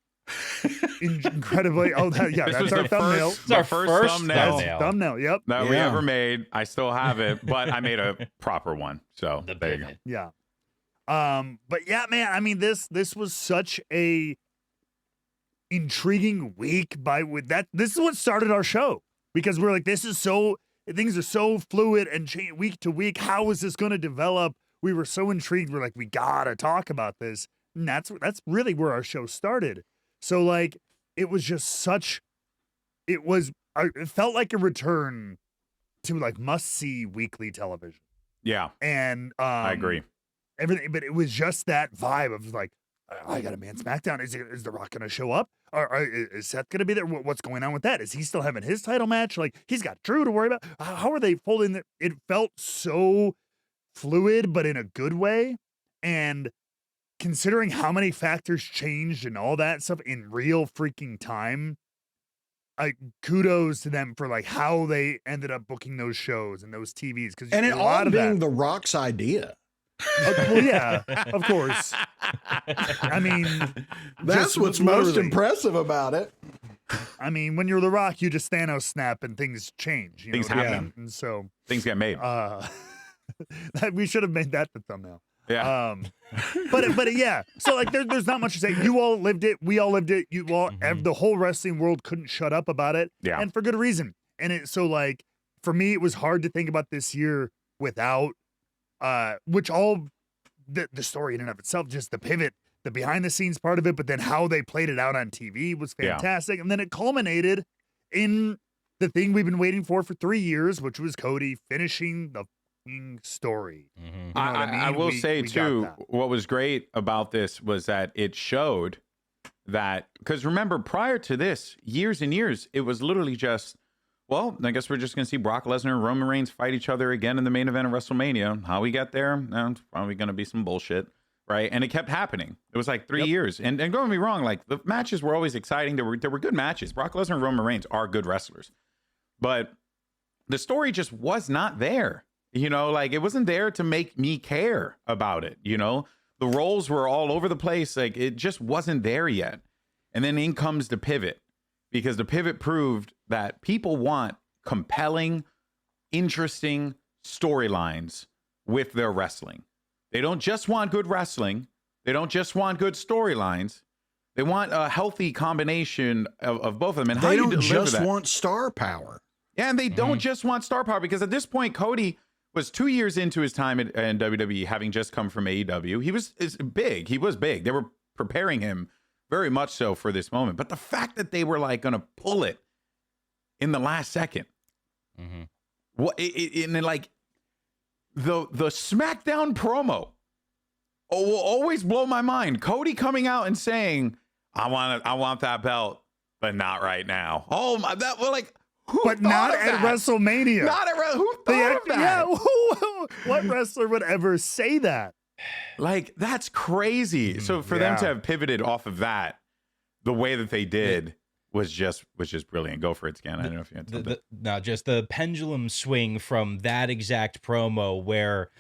incredibly. That's our thumbnail. It's our first thumbnail. Thumbnail. Yep. That we ever made. I still have it, but I made a proper one. So there you go. Yeah. But yeah, man, I mean, this was such a intriguing week with that. This is what started our show, because we're like, things are so fluid and change week to week. How is this going to develop? We were so intrigued. We're like, we gotta talk about this. And that's really where our show started. So like, it was just it felt like a return to like must-see weekly television. Yeah. And I agree. Everything, but it was just that vibe of like, I got a man SmackDown. Is The Rock going to show up? Or is Seth going to be there? What's going on with that? Is he still having his title match? Like, he's got Drew to worry about. How are they folding it? It felt so fluid, but in a good way. And considering how many factors changed and all that stuff in real freaking time, kudos to them for like how they ended up booking those shows and those TVs. And it all being The Rock's idea. Well, yeah, of course. I mean, that's what's most impressive about it. I mean, when you're The Rock, you just Thanos snap and things change. Things happen. And so things get made. We should have made that the thumbnail. Yeah. But yeah. So like, there's not much to say. You all lived it. We all lived it. You all, the whole wrestling world couldn't shut up about it. Yeah. And for good reason. And so like, for me, it was hard to think about this year without. Which all the story in and of itself, just the pivot, the behind the scenes part of it, but then how they played it out on TV was fantastic. And then it culminated in the thing we've been waiting for 3 years, which was Cody finishing the story. You know what I mean? I will say too, what was great about this was that it showed that, because remember, prior to this, years and years, it was literally just, well, I guess we're just going to see Brock Lesnar and Roman Reigns fight each other again in the main event of WrestleMania. How we get there? It's probably going to be some bullshit, right? And it kept happening. It was like 3 years. And don't get me wrong, like the matches were always exciting. There were good matches. Brock Lesnar and Roman Reigns are good wrestlers. But the story just was not there. Like it wasn't there to make me care about it. The roles were all over the place. Like it just wasn't there yet. And then in comes the pivot. Because the pivot proved that people want compelling, interesting storylines with their wrestling. They don't just want good wrestling. They don't just want good storylines. They want a healthy combination of both of them. And they don't just want star power. Yeah, and they don't just want star power, because at this point, Cody was 2 years into his time in WWE, having just come from AEW. He was big. He was big. They were preparing him very much so for this moment. But the fact that they were like going to pull it in the last second, what and then like the SmackDown promo will always blow my mind. Cody coming out and saying, I want that belt, but not right now. Oh my, that was like, but not at WrestleMania. Not at who thought of that? Yeah, what wrestler would ever say that? Like, that's crazy. So for them to have pivoted off of that, the way that they did was just brilliant. Go for it, Scan. I don't know if you had something. Just the pendulum swing from that exact promo where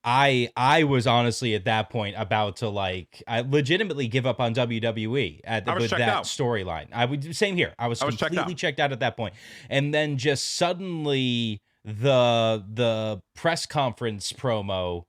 I was honestly at that point about to like I legitimately give up on WWE with that storyline. I would same here. I was completely checked out at that point. And then just suddenly the press conference promo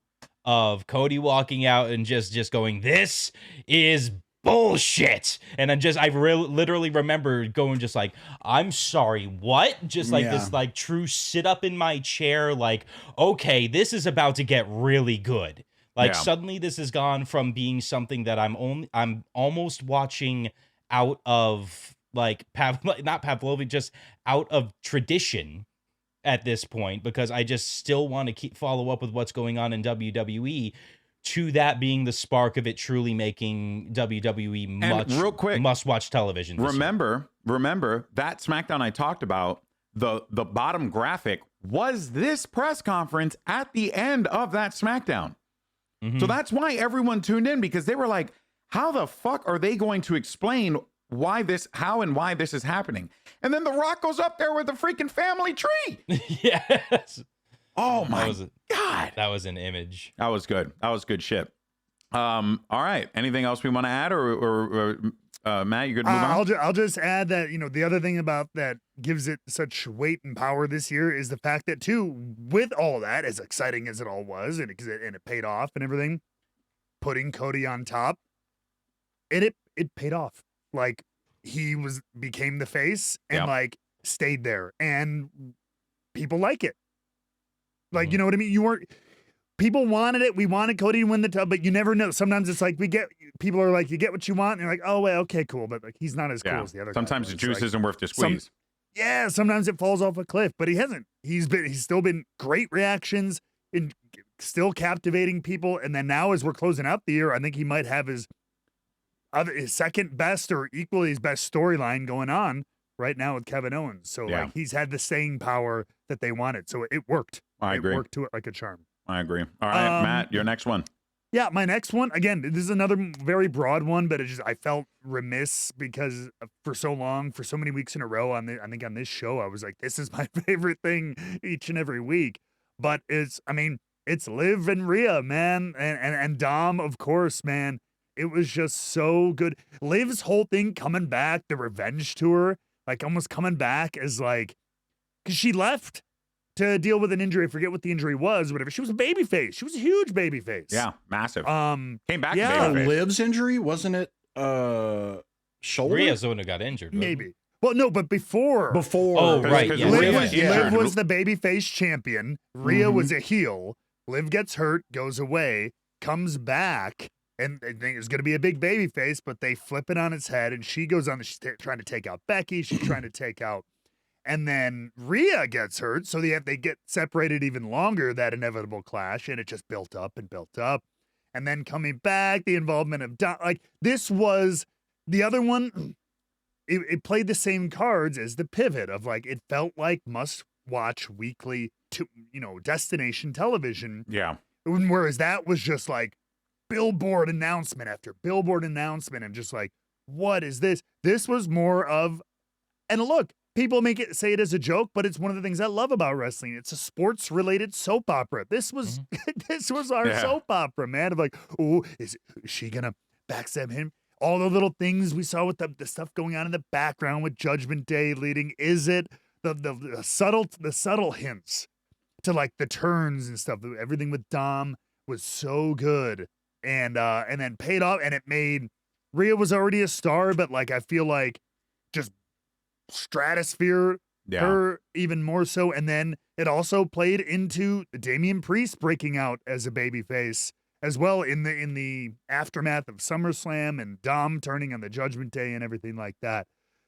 of Cody walking out and just going, "This is bullshit." And I literally remember going just like, "I'm sorry, what?" Just like this like true sit up in my chair like, okay, this is about to get really good. Like suddenly this has gone from being something that I'm almost watching out of like not Pavlovic, just out of tradition at this point, because I just still want to follow up with what's going on in WWE, to that being the spark of it truly making WWE much real quick must-watch television. Remember that SmackDown I talked about, the bottom graphic was this press conference at the end of that SmackDown. Mm-hmm. So that's why everyone tuned in, because they were like, how the fuck are they going to explain how and why this is happening? And then The Rock goes up there with a freaking family tree. Yes. Oh my God. That was an image. That was good. That was good shit. All right. Anything else we want to add, or Matt, you good to move on? I'll just add that, the other thing about that gives it such weight and power this year is the fact that too, with all that, as exciting as it all was, and it paid off and everything, putting Cody on top, it paid off. Like, he became the face and like stayed there, and people like it. Like, you know what I mean? People wanted it. We wanted Cody to win the title, but you never know. Sometimes it's like people are like, you get what you want, and you're like, oh, well, okay, cool. But like, he's not as cool as the other Sometimes guy. the juice isn't worth the squeeze. Sometimes it falls off a cliff, but he hasn't. He's still been great reactions and still captivating people. And then now, as we're closing out the year, I think he might have his second best or equally his best storyline going on right now with Kevin Owens. So like, he's had the staying power that they wanted. So it worked. I agree. It worked to it like a charm. I agree. All right, Matt, your next one. Yeah, my next one, again, this is another very broad one, but I felt remiss because for so long, for so many weeks in a row I think on this show, I was like, this is my favorite thing each and every week. But it's Liv and Rhea, man. And Dom, of course, man. It was just so good. Liv's whole thing coming back, the revenge tour, like almost coming back as like, because she left to deal with an injury. I forget what the injury was, whatever. She was a babyface. She was a huge babyface. Yeah, massive. Came back. Yeah, Liv's injury, wasn't it? Shoulder. Rhea's the one who got injured. Maybe. Well, no, but before. Oh, right. Liv was the babyface champion. Rhea was a heel. Liv gets hurt, goes away, comes back, and they think it's going to be a big babyface, but they flip it on its head, and she goes on. She's trying to take out Becky. She's trying to take out. And then Rhea gets hurt, so they get separated even longer, that inevitable clash, and it just built up and built up. And then coming back, the involvement of this was the other one. It played the same cards as the pivot of like, it felt like must-watch weekly destination television. Yeah. Whereas that was just like billboard announcement after billboard announcement, and just like, what is this? This was more of, and look, people say it as a joke, but it's one of the things I love about wrestling. It's a sports-related soap opera. This was this was our soap opera, man. Of like, oh, is she gonna backstab him? All the little things we saw with the stuff going on in the background with Judgment Day leading. Is it the subtle hints to like the turns and stuff? Everything with Dom was so good, and then paid off, and it made Rhea was already a star, but like I feel like just stratosphere her even more so. And then it also played into Damian Priest breaking out as a babyface as well in the aftermath of SummerSlam, and Dom turning on the Judgment Day and everything like that.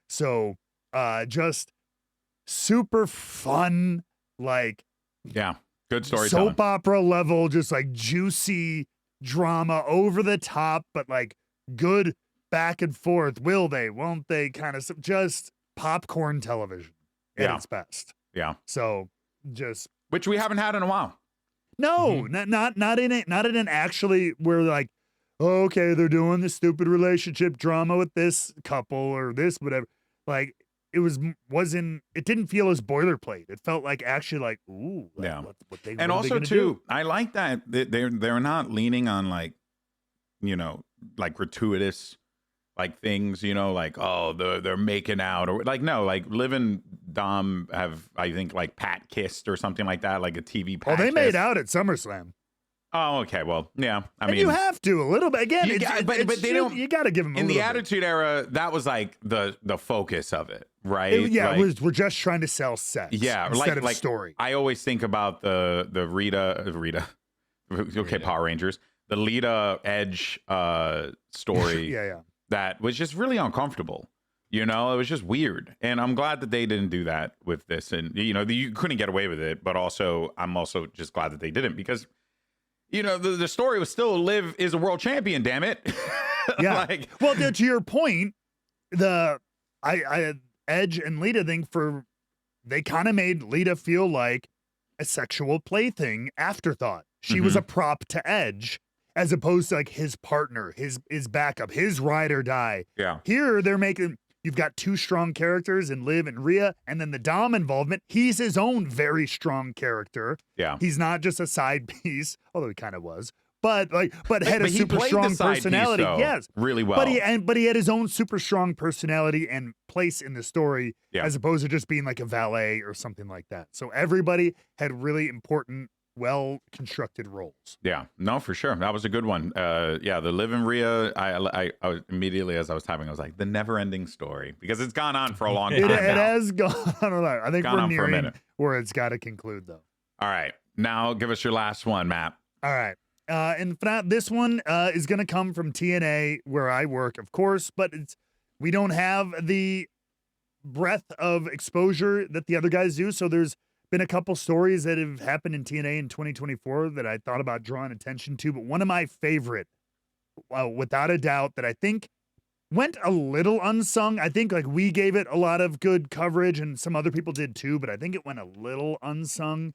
So just super fun, like good story, soap opera level, just like juicy drama, over the top, but like good back and forth. Will they, won't they, kind of just popcorn television at its best. Yeah. So just, which we haven't had in a while. No, not in an actually where like, okay, they're doing the stupid relationship drama with this couple or this whatever. Like it didn't feel as boilerplate. It felt like actually like, ooh, yeah. And also too, I like that they're not leaning on like, you know, like gratuitous like things, you know, like, oh, they're making out, or like, no, like Liv and Dom have, I think, like Pat kissed or something like that, like a TV Pat. Oh, they kiss. made out at SummerSlam. Oh, okay. Well, yeah. I mean, you have to a little bit again. But they don't. You got to give them in the bit. Attitude Era. That was like the focus of it, right? We're just trying to sell sex. Yeah, instead of like story. I always think about the Rita. Okay, Power Rangers. The Lita Edge story. yeah. That was just really uncomfortable. You know, it was just weird. And I'm glad that they didn't do that with this. And, you know, you couldn't get away with it. But also, I'm also just glad that they didn't, because, you know, the story was still Liv is a world champion, damn it. Yeah. Like, well, to your point, I Edge and Lita thing, they kind of made Lita feel like a sexual plaything afterthought. She was a prop to Edge, as opposed to like his partner, his backup, his ride or die. Yeah. Here you've got two strong characters in Liv and Rhea, and then the Dom involvement. He's his own very strong character. Yeah. He's not just a side piece, although he kind of was. But had a he super played strong the side personality. piece, though, yes, really well. But he had his own super strong personality and place in the story, as opposed to just being like a valet or something like that. So everybody had really important, well-constructed roles. Yeah, no, for sure. That was a good one. The Liv and Rhea, I was immediately, as I was typing, I was like, the never-ending story, because it's gone on for a long time. It has gone on a lot. I think we're nearing where it's got to conclude, though. All right, now give us your last one, Matt. All right. And this one is going to come from TNA, where I work, of course, but we don't have the breadth of exposure that the other guys do. So there's been a couple stories that have happened in TNA in 2024 that I thought about drawing attention to, but one of my favorite, without a doubt, that I think went a little unsung. I think like we gave it a lot of good coverage and some other people did too, but I think it went a little unsung.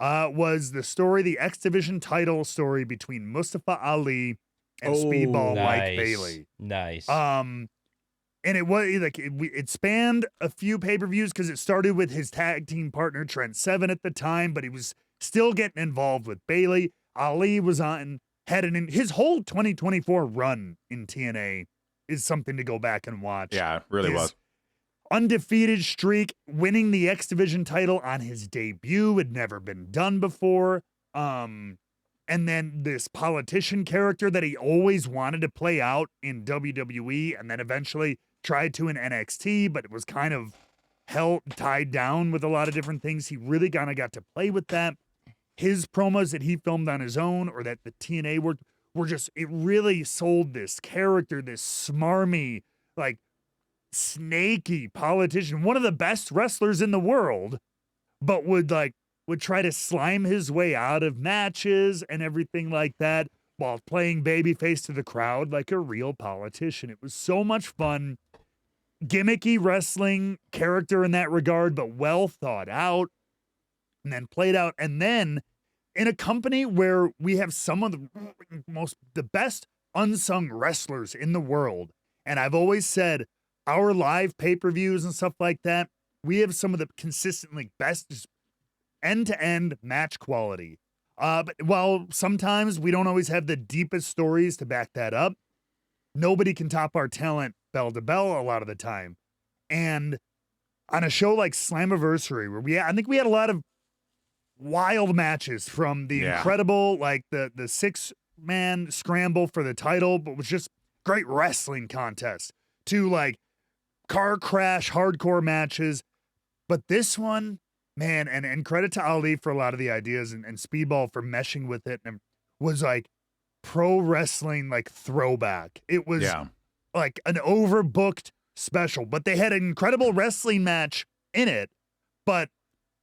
Was the story, the X Division title story between Mustafa Ali and Speedball Mike Bailey. Nice. And it was like it spanned a few pay-per-views, because it started with his tag team partner Trent Seven at the time, but he was still getting involved with Bailey. Ali was heading in his whole 2024 run in TNA is something to go back and watch. Yeah, it really was. Undefeated streak, winning the X Division title on his debut, had never been done before. And then this politician character that he always wanted to play out in WWE, and then eventually tried to in NXT, but it was kind of tied down with a lot of different things. He really kind of got to play with that. His promos that he filmed on his own, or that the TNA were just, it really sold this character, this smarmy, like, snaky politician, one of the best wrestlers in the world, but would try to slime his way out of matches and everything like that while playing babyface to the crowd like a real politician. It was so much fun. Gimmicky wrestling character in that regard, but well thought out and then played out. And then in a company where we have some of the best unsung wrestlers in the world. And I've always said, our live pay-per-views and stuff like that, we have some of the consistently best end-to-end match quality. But while sometimes we don't always have the deepest stories to back that up, nobody can top our talent bell to bell a lot of the time. And on a show like Slammiversary, where I think we had a lot of wild matches, from the incredible, like the 6-man scramble for the title, but was just great wrestling contest, to like car crash hardcore matches. But this one, man, and credit to Ali for a lot of the ideas, and Speedball for meshing with it, and was like pro wrestling, like throwback. It was like an overbooked special, but they had an incredible wrestling match in it. But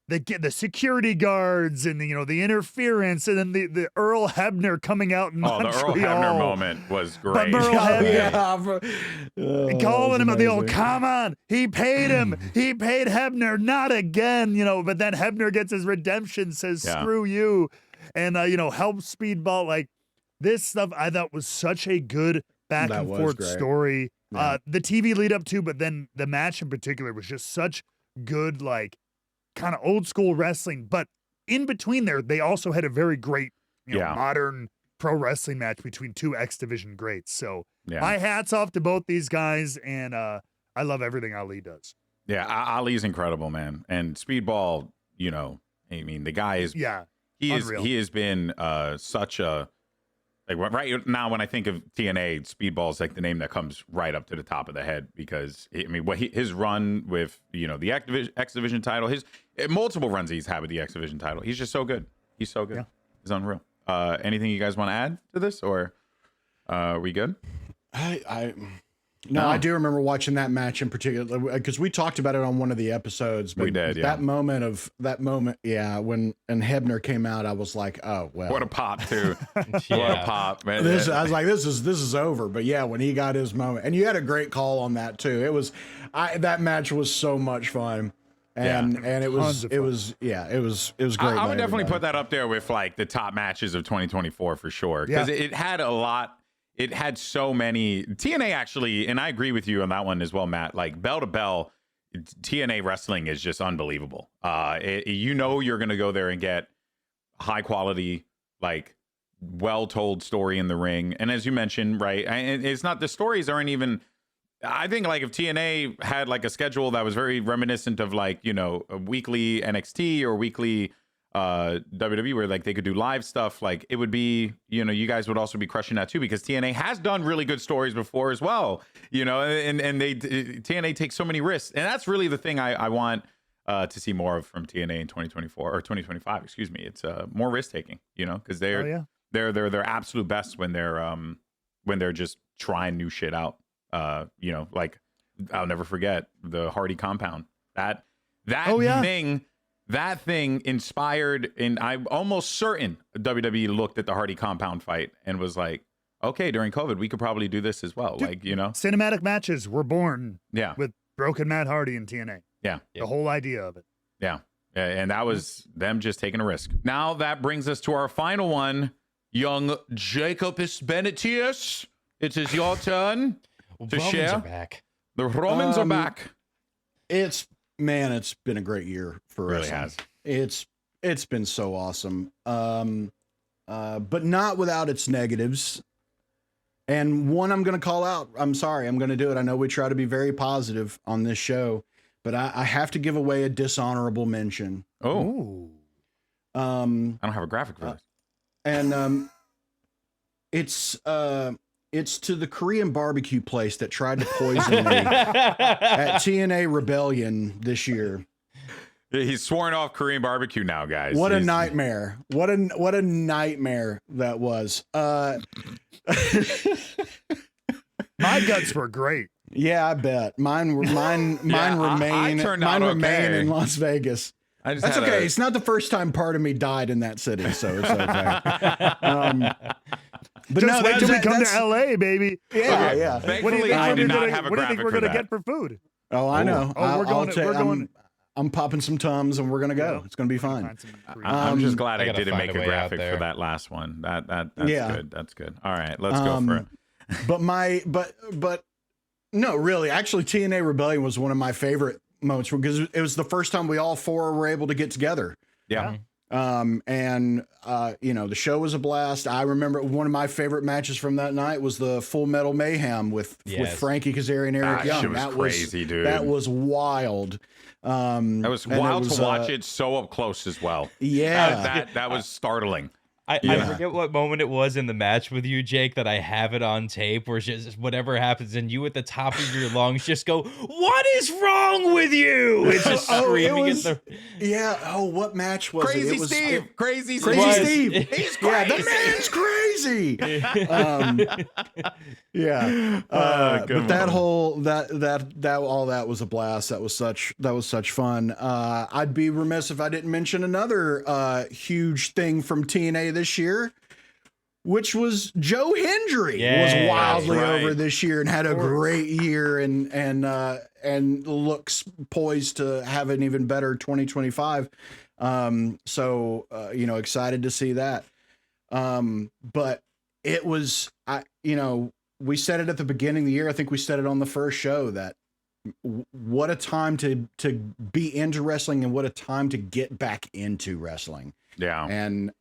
the security guards and the interference, and then the Earl Hebner coming out in Montreal. The Earl Hebner moment was great. But Earl Hebner, calling him the old, come on, he paid him. He paid Hebner, not again, But then Hebner gets his redemption, says screw you, and helps Speedball. Like, this stuff I thought was such a good back and forth story. The TV lead up to, but then the match in particular was just such good, like kind of old school wrestling. But in between there, they also had a very great, modern pro wrestling match between two X Division greats. So my hat's off to both these guys, and I love everything Ali does. Yeah, Ali's incredible, man. And Speedball, I mean, the guy is he has been such a right now when I think of TNA, Speedball is like the name that comes right up to the top of the head because his run with the X Division title, his multiple runs he's had with the X Division title, he's just so good. He's so good. Yeah. He's unreal. Anything you guys want to add to this, or are we good? No, I do remember watching that match in particular because we talked about it on one of the episodes. But we did, yeah. That moment, when Hebner came out, I was like, oh well, what a pop too. What a pop, man. I was like, this is over. But yeah, when he got his moment, and you had a great call on that too. It was, that match was so much fun. And it was great. I would definitely put that up there with like the top matches of 2024 for sure because it had a lot. It had so many TNA actually, and I agree with you on that one as well, Matt. Like bell to bell, TNA wrestling is just unbelievable. You're gonna go there and get high quality, like well told story in the ring, and as you mentioned, right, and it's not the stories aren't even. I think like if TNA had like a schedule that was very reminiscent of like a weekly NXT or weekly WWE where like they could do live stuff, like it would be you guys would also be crushing that too because TNA has done really good stories before as well, and TNA takes so many risks, and that's really the thing I want to see more of from TNA in 2024 or 2025, excuse me. It's more risk taking, because they're their absolute best when they're just trying new shit out. Like I'll never forget the Hardy Compound. That thing inspired, and I'm almost certain WWE looked at the Hardy Compound fight and was like, okay, during COVID, we could probably do this as well. Dude, cinematic matches were born with Broken Matt Hardy and TNA. Yeah. The whole idea of it. Yeah. And that was them just taking a risk. Now that brings us to our final one, young Jacob Benetius. It is your turn to share. Romans are back. The Romans are back. It's been a great year for us. Really has. It's been so awesome. But not without its negatives. And one I'm going to call out. I'm sorry, I'm going to do it. I know we try to be very positive on this show, but I have to give away a dishonorable mention. Oh. I don't have a graphic for this. And it's to the Korean barbecue place that tried to poison me at TNA Rebellion this year. He's sworn off Korean barbecue now, guys. What a nightmare. What a nightmare that was. My guts were great. Yeah, I bet. Mine remain in Las Vegas. That's okay. It's not the first time part of me died in that city, so it's okay. But just wait till we come to LA, baby. Yeah, yeah. Thankfully, I did not have a graphic for that. What do you think we're going to get for food? Oh, I know. We're going. I'm popping some Tums, and we're going to go. Yeah. It's going to be fine. I'm just glad I didn't make a graphic for that last one. That's good. That's good. All right, let's go for it. But no, really. Actually, TNA Rebellion was one of my favorite moments because it was the first time we all four were able to get together. Yeah. The show was a blast. I remember one of my favorite matches from that night was the Full Metal Mayhem with Frankie Kazarian and Eric Young. That was crazy, dude. That was wild. That was wild to watch it so up close as well. Yeah. That was startling. I forget what moment it was in the match with you, Jake, that I have it on tape where just whatever happens and you at the top of your lungs just go, "What is wrong with you?" It's just screaming at the... Yeah. Oh, what match was Crazy it? It was Steve. Crazy Steve. He's crazy. Yeah, the man's crazy. But that whole all that was a blast. That was such fun. I'd be remiss if I didn't mention another huge thing from TNA this year, which was Joe Hendry was wildly over this year and had a great year and looks poised to have an even better 2025. Excited to see that. But it was, we said it at the beginning of the year. I think we said it on the first show that what a time to be into wrestling and what a time to get back into wrestling. Yeah. And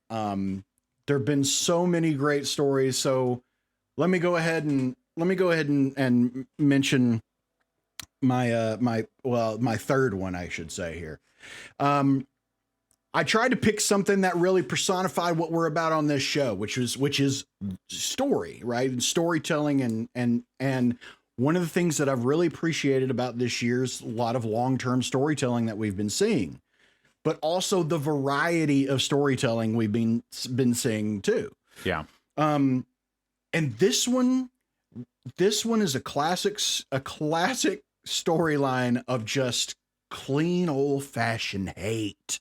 there've been so many great stories. So let me go ahead and mention my third one, I should say here. I tried to pick something that really personified what we're about on this show, which is story, right? And storytelling and one of the things that I've really appreciated about this year's a lot of long-term storytelling that we've been seeing, but also the variety of storytelling we've been seeing too. Yeah. And this one is a classic storyline of just clean old-fashioned hate.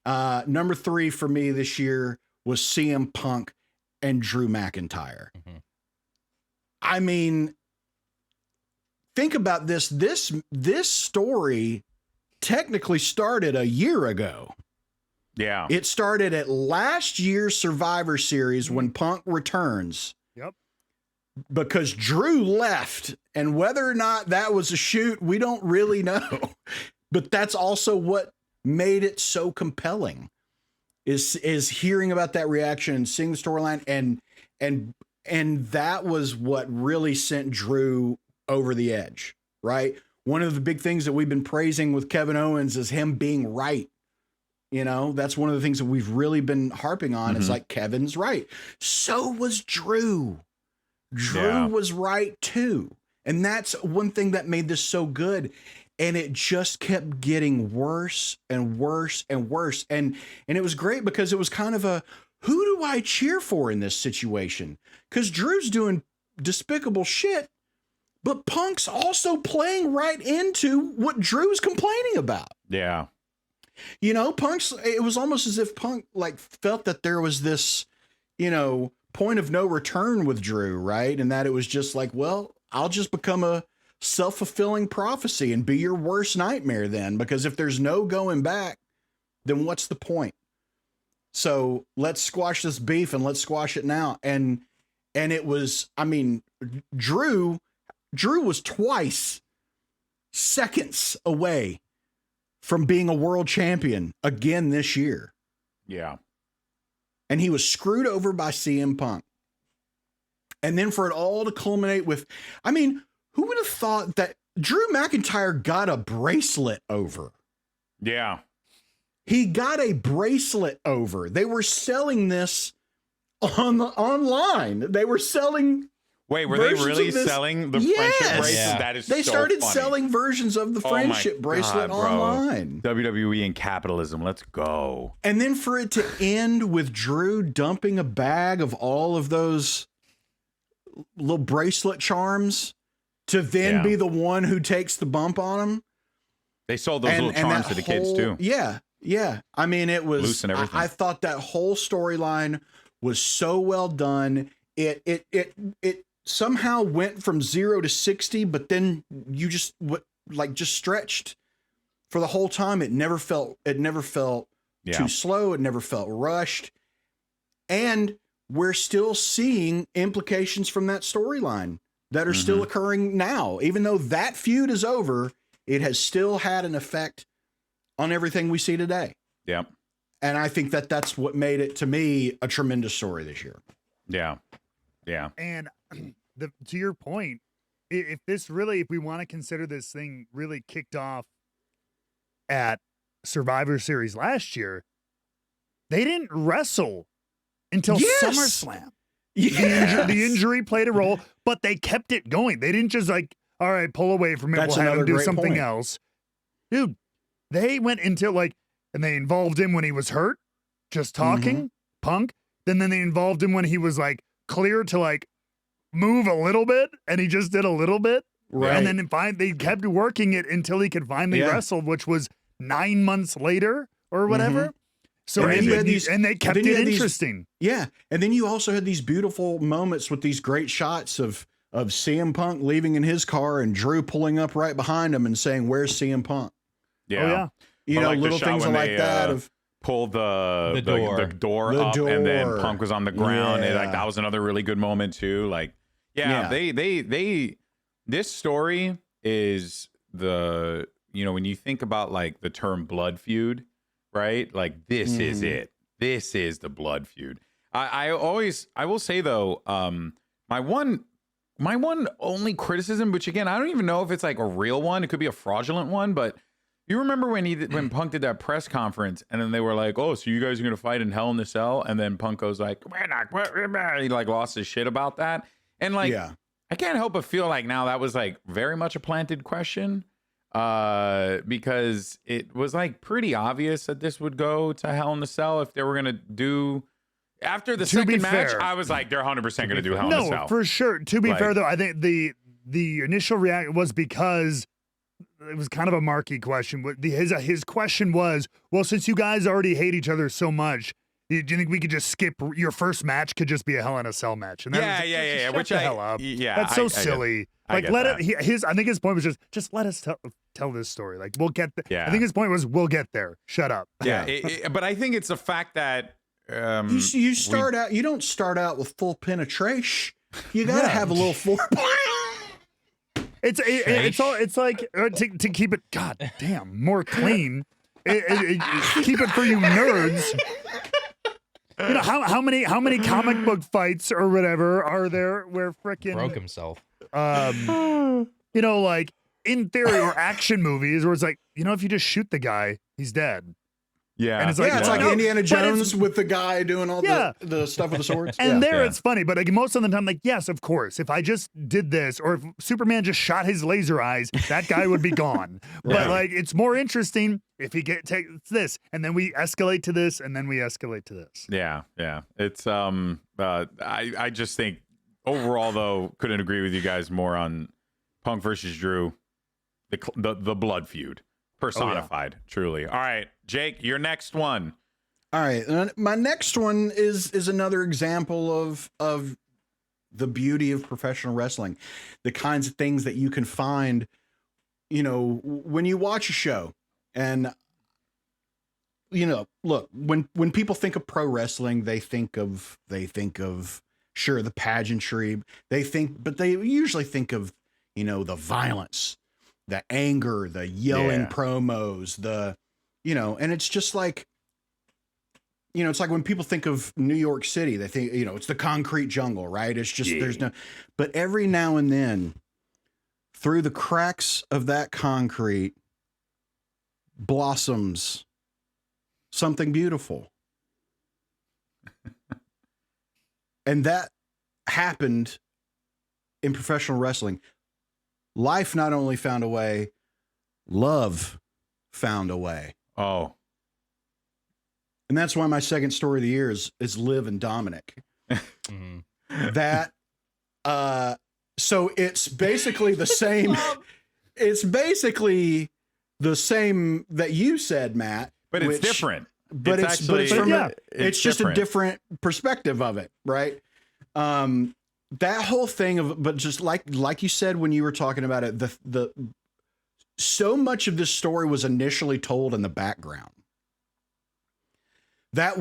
Number 3 for me this year was CM Punk and Drew McIntyre. Mm-hmm. I mean, think about this. This story technically started a year ago. Yeah. It started at last year's Survivor Series when Punk returns. Yep. Because Drew left, and whether or not that was a shoot, we don't really know. But that's also what made it so compelling is hearing about that reaction and seeing the storyline and that was what really sent Drew over the edge, right? One of the big things that we've been praising with Kevin Owens is him being right. You know, that's one of the things that we've really been harping on. It's like, Kevin's right. So was Drew. Drew was right too. And that's one thing that made this so good. And it just kept getting worse and worse and worse. And it was great because it was kind of a, who do I cheer for in this situation? Because Drew's doing despicable shit, but Punk's also playing right into what Drew's complaining about. Yeah. You know, it was almost as if Punk like felt that there was this, you know, point of no return with Drew, right? And that it was just like, well, I'll just become a self-fulfilling prophecy and be your worst nightmare then, because if there's no going back, then what's the point? So let's squash this beef and let's squash it now. And it was, I mean, Drew was twice seconds away from being a world champion again this year. Yeah. And he was screwed over by CM Punk. And then for it all to culminate with, I mean, who would have thought that Drew McIntyre got a bracelet over? Yeah. He got a bracelet over. They were selling this online. They were selling. Wait, were they really selling the friendship bracelet? Yeah. That is They so started funny. selling versions of the friendship bracelet online. WWE and capitalism. Let's go. And then for it to end with Drew dumping a bag of all of those little bracelet charms to then be the one who takes the bump on him. They sold those little charms to the kids too. Yeah. Yeah. I mean, it was, loose and everything. I thought that whole storyline was so well done. It somehow went from 0 to 60, but then you just stretched for the whole time. It never felt too slow. It never felt rushed. And we're still seeing implications from that storyline that are still occurring now. Even though that feud is over, it has still had an effect on everything we see today. Yeah. And I think that that's what made it, to me, a tremendous story this year. Yeah. Yeah. And to your point, if we want to consider this thing really kicked off at Survivor Series last year, they didn't wrestle until SummerSlam. Yes. The injury played a role, but they kept it going. They didn't just like, all right, pull away from it. That's we'll have him do great something point. else. Dude, they went into and they involved him when he was hurt, just talking, Punk. Then they involved him when he was clear to move a little bit, and he just did a little bit. Right. And then they kept working it until he could finally wrestle, which was 9 months later or whatever. So and they kept it interesting. And then you also had these beautiful moments with these great shots of CM Punk leaving in his car and Drew pulling up right behind him and saying, "Where's CM Punk?" Yeah. Oh, yeah. You know, little things like that of pulled the door The up, and then door. Punk was on the ground. And, like, Yeah. that was another really good moment too. Like, they this story is when you think about like the term blood feud, right? Like, this is it. This is the blood feud. I will say though, my one only criticism, which again, I don't even know if it's like a real one. It could be a fraudulent one, but you remember when Punk did that press conference, and then they were like, "Oh, so you guys are gonna fight in Hell in the Cell?" And then Punk goes like, "We're not." He like lost his shit about that, and like, I can't help but feel like now that was like very much a planted question, because it was like pretty obvious that this would go to Hell in the Cell if they were gonna do. After the second match, I was like, they're 100% going to do Hell in a Cell. No, for sure. To be fair, though, I think the initial reaction was because it was kind of a marquee question. His question was, well, since you guys already hate each other so much, do you think we could just skip your first match? Could just be a Hell in a Cell match? And yeah. Which hell up. Yeah, that's so silly. Like, let it. I think his point was just let us tell this story. Like, we'll get there. Yeah. I think his point was, we'll get there. Shut up. Yeah, but I think it's the fact that. You start out. You don't start out with full penetration. You got to have a little foreplay. It's like to keep it. God damn, more clean. Keep it for you nerds. You know how many comic book fights or whatever are there where frickin' broke himself. Like in theory, or action movies where it's like, if you just shoot the guy, he's dead. Yeah, and it's like Indiana Jones with the guy doing all the stuff with the swords. And it's funny, but like most of the time, like, yes, of course, if I just did this, or if Superman just shot his laser eyes, that guy would be gone. But like, it's more interesting if he takes this, and then we escalate to this, and then we escalate to this. Yeah. It's I just think overall though, couldn't agree with you guys more on Punk versus Drew, the blood feud. Personified, truly. All right, Jake, your next one. All right, my next one is another example of the beauty of professional wrestling, the kinds of things that you can find, when you watch a show, and look, when people think of pro wrestling, they think of sure the pageantry, but they usually think of the violence, the anger, the yelling promos, and it's just like, it's like when people think of New York City, they think, it's the concrete jungle, right? It's just, but every now and then through the cracks of that concrete blossoms something beautiful. And that happened in professional wrestling. Life not only found a way, love found a way. Oh. And that's why my second story of the year is Liv and Dominic. That, so it's basically the same. It's basically the same that you said, Matt. But it's different. But it's just a different perspective of it, right? That whole thing of, but just like you said when you were talking about it, the so much of this story was initially told in the background. That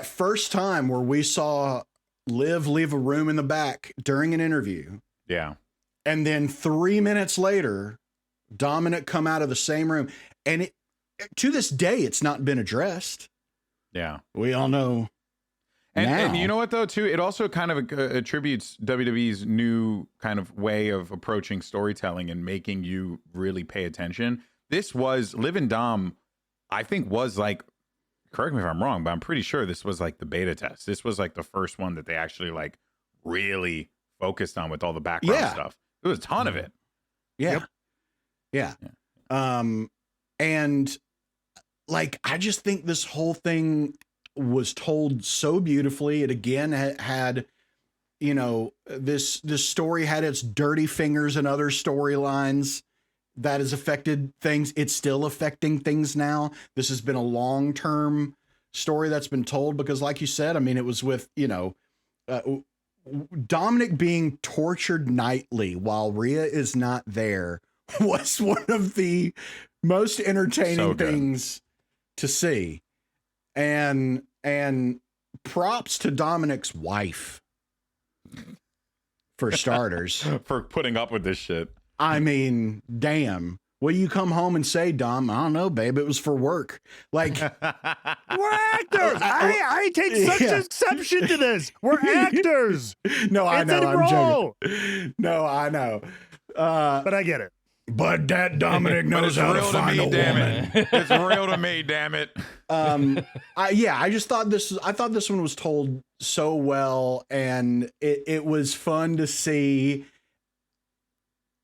first time where we saw Liv leave a room in the back during an interview. Yeah. And then 3 minutes later, Dominic come out of the same room. And to this day, it's not been addressed. Yeah. We all know. And you know what, though, too? It also kind of attributes WWE's new kind of way of approaching storytelling and making you really pay attention. This was, Liv and Dom, I think was like, correct me if I'm wrong, but I'm pretty sure this was like the beta test. This was like the first one that they actually like really focused on with all the background stuff. There was a ton of it. Yeah. Yep. Yeah. And like, I just think this whole thing was told so beautifully. It again had, this story had its dirty fingers and other storylines that has affected things. It's still affecting things now. This has been a long-term story that's been told because, like you said, I mean, it was with, Dominic being tortured nightly while Rhea is not there was one of the most entertaining things to see. and props to Dominic's wife for starters. For putting up with this shit. I mean, damn. What do you come home and say, Dom? I don't know, babe. It was for work. Like, we're actors. I take such exception to this. We're actors. No, I know. I'm joking. No, I know. But I get it. But that Dominic knows how to find a woman. It's real to me, damn it. I just thought I thought this one was told so well, and it was fun to see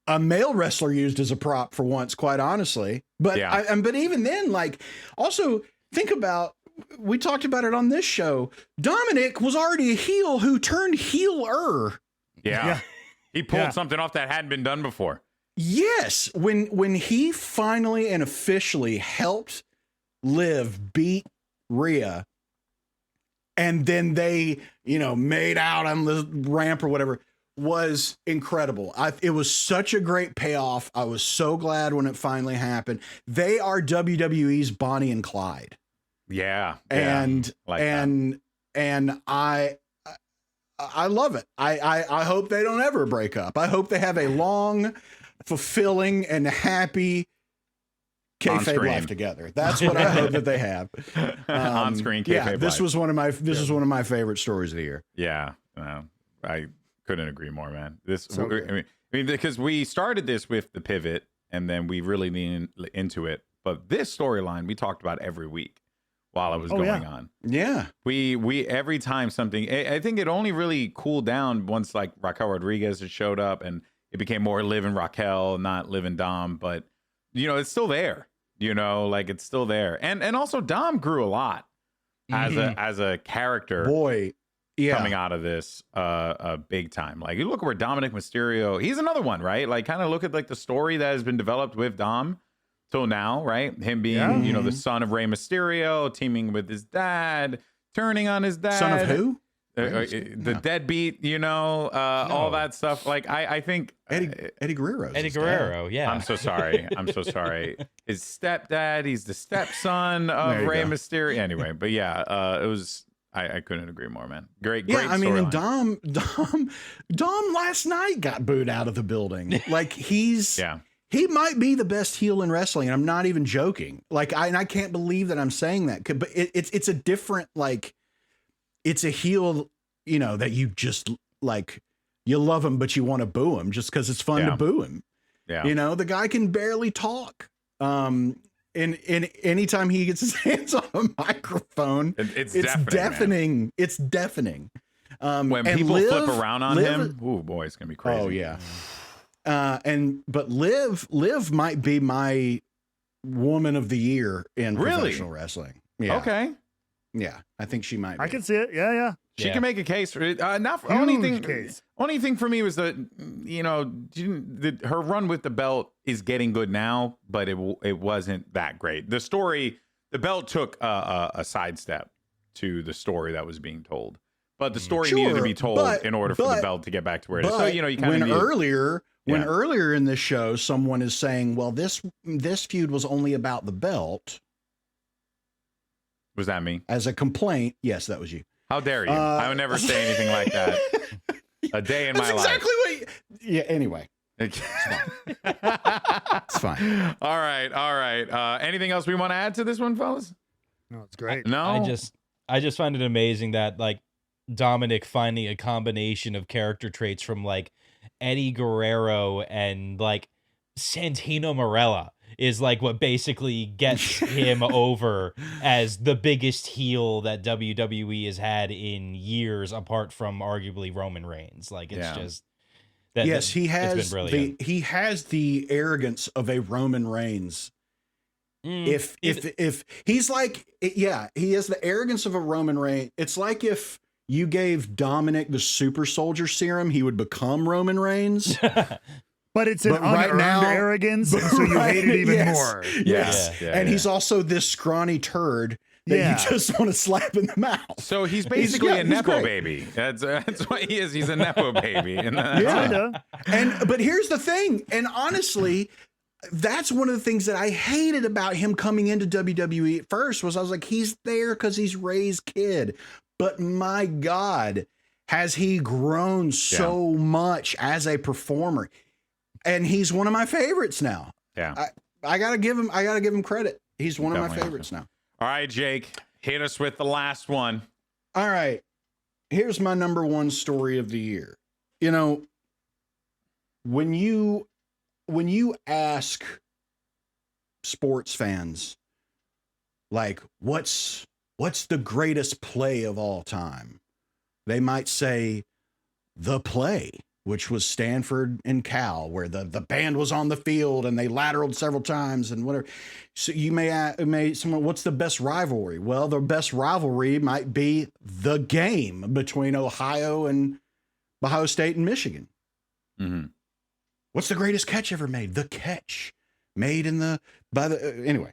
a male wrestler used as a prop for once, quite honestly. But but even then, like, also think about, we talked about it on this show. Dominic was already a heel who turned heeler. Yeah. He pulled something off that hadn't been done before. Yes. When he finally and officially helped Liv beat Rhea, and then they, made out on the ramp or whatever, was incredible. It was such a great payoff. I was so glad when it finally happened. They are WWE's Bonnie and Clyde. Yeah. And I love it. I hope they don't ever break up. I hope they have a long, fulfilling, and happy kayfabe life together. That's what I hope that they have. On-screen kayfabe life. This was one of my favorite stories of the year. Yeah. I couldn't agree more, man. I mean, because we started this with the pivot, and then we really leaned into it. But this storyline we talked about every week while it was going on. Yeah. We every time something, I think it only really cooled down once like Raquel Rodriguez had showed up, and it became more Liv and Raquel, not Liv and Dom. But it's still there. It's still there. And also Dom grew a lot as a character. Boy. Yeah. Coming out of this big time. Like, you look where Dominic Mysterio, he's another one, right? Like, kind of look at like the story that has been developed with Dom till now, right? Him being, the son of Rey Mysterio, teaming with his dad, turning on his dad. Son of who? The deadbeat, all that stuff. Like, I think Eddie Guerrero. Eddie Guerrero, yeah. I'm so sorry. His stepdad, he's the stepson of Rey Mysterio. Anyway, but it was, I couldn't agree more, man. Great. I mean, and Dom last night got booed out of the building. Like, he might be the best heel in wrestling, and I'm not even joking. Like, I can't believe that I'm saying that, but it's a different, like, it's a heel, that you just like, you love him, but you want to boo him just because it's fun to boo him. Yeah, the guy can barely talk. And anytime he gets his hands on a microphone, it's deafening. Man. It's deafening. When people flip around on him, oh boy, it's gonna be crazy. Oh yeah. But Liv might be my woman of the year in professional wrestling. Yeah. Okay. Yeah, I think she might be. I can see it. Yeah. She can make a case for it. Not for only thing for me was that her run with the belt is getting good now, but it wasn't that great. The belt took a sidestep to the story that was being told, but the story needed to be told in order for the belt to get back to where it is. So you kind of earlier in this show, someone is saying, "Well, this feud was only about the belt." Was that me? As a complaint, yes, that was you. How dare you? I would never say anything like that. A day in my life. Exactly what. Yeah. Anyway, it's fine. It's fine. All right. Anything else we want to add to this one, fellas? No, it's great. No, I just find it amazing that like Dominic finding a combination of character traits from like Eddie Guerrero and like Santino Marella is like what basically gets him over as the biggest heel that WWE has had in years, apart from arguably Roman Reigns. Like, it's just that. Yes, he has the arrogance of a Roman Reigns. If he's like, he has the arrogance of a Roman Reigns. It's like if you gave Dominic the super soldier serum, he would become Roman Reigns. But it's an unearned arrogance, and so you hate it even more. Yes. And he's also this scrawny turd that you just want to slap in the mouth. So he's basically a Nepo baby. That's what he is. He's a Nepo baby. But here's the thing. And honestly, that's one of the things that I hated about him coming into WWE at first was I was like, he's there because he's Ray's kid. But my God, has he grown so much as a performer? And he's one of my favorites now. Yeah. I gotta give him credit. He's one of my favorites now. All right, Jake, hit us with the last one. All right. Here's my number one story of the year. You know, when you ask sports fans, like, what's the greatest play of all time? They might say The Play, which was Stanford and Cal, where the band was on the field and they lateraled several times and whatever. So you may someone, what's the best rivalry? Well, the best rivalry might be the game between Ohio State and Michigan. Mm-hmm. What's the greatest catch ever made? The catch made anyway.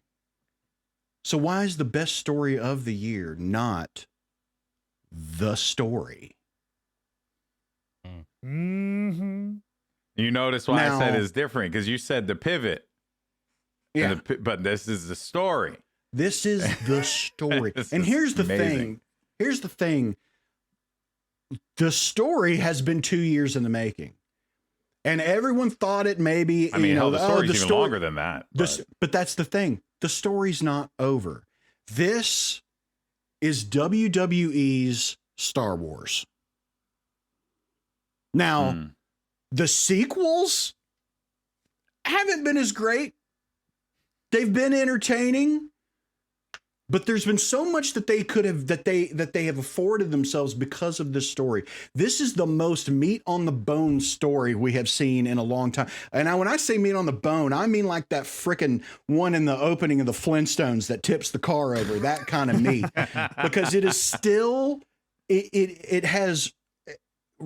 So why is the best story of the year not the story? Mm-hmm. You notice why I said it's different, because you said the pivot. Yeah. But this is the story. This is the story. And here's the thing. Here's the thing. The story has been 2 years in the making. And everyone thought it maybe. I mean, the story's even longer than that. But that's the thing. The story's not over. This is WWE's Star Wars. Now, the sequels haven't been as great. They've been entertaining, but there's been so much that they have afforded themselves because of this story. This is the most meat on the bone story we have seen in a long time. And when I say meat on the bone, I mean like that frickin' one in the opening of the Flintstones that tips the car over, that kind of meat, because it is still, it has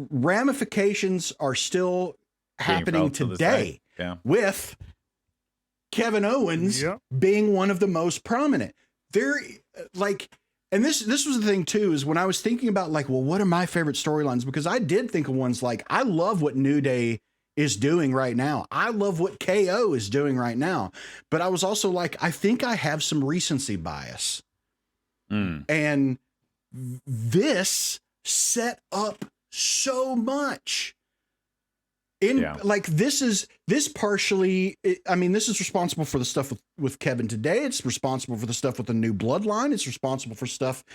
ramifications are still happening today with Kevin Owens being one of the most prominent. And this was the thing too, is when I was thinking about like, well, what are my favorite storylines? Because I did think of ones like, I love what New Day is doing right now. I love what KO is doing right now. But I was also like, I think I have some recency bias. And this set up so much. This is responsible for the stuff with Kevin today. It's responsible for the stuff with the new bloodline. It's responsible for stuff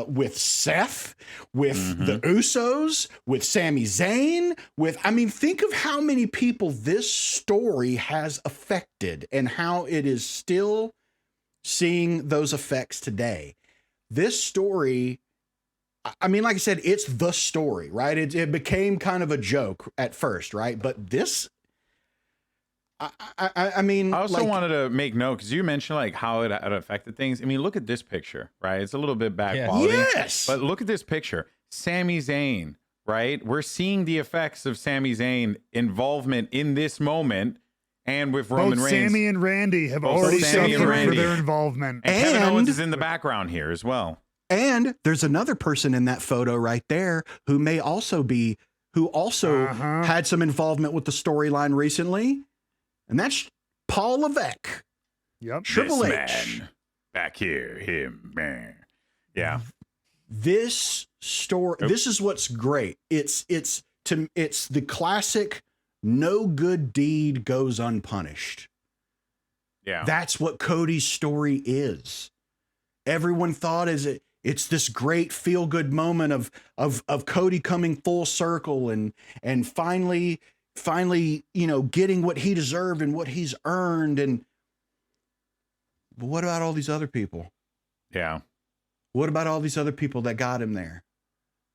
with Seth, with the Usos, with Sami Zayn, think of how many people this story has affected and how it is still seeing those effects today. This story, like I said, it's the story, right? It became kind of a joke at first, right? But this, I also wanted to make note, because you mentioned like how it affected things. I mean, look at this picture, right? It's a little bit bad quality. Yes. But look at this picture. Sami Zayn, right? We're seeing the effects of Sami Zayn involvement in this moment. And with Roman Reigns. Sammy and Randy have already suffered for their involvement. And Kevin Owens is in the background here as well. And there's another person in that photo right there who had some involvement with the storyline recently. And that's Paul Levesque. Yep. Triple H. Man. Back here, him, man. Yeah. This story, this is what's great. It's the classic no good deed goes unpunished. Yeah. That's what Cody's story is. Everyone thought it's this great feel-good moment of Cody coming full circle and finally, getting what he deserved and what he's earned. But what about all these other people? Yeah. What about all these other people that got him there?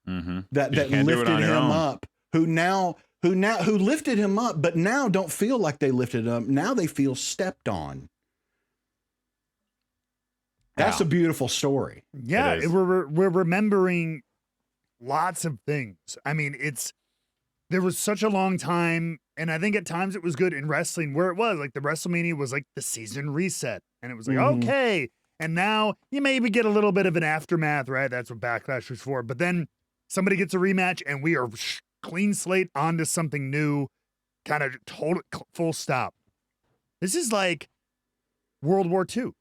That lifted him up, who lifted him up, but now don't feel like they lifted him up. Now they feel stepped on. That's a beautiful story. Yeah, we're remembering lots of things. I mean, there was such a long time, and I think at times it was good in wrestling where it was like the WrestleMania was like the season reset, and it was like, okay. And now you maybe get a little bit of an aftermath, right? That's what Backlash was for. But then somebody gets a rematch and we are clean slate onto something new, kind of total full stop. This is like World War II.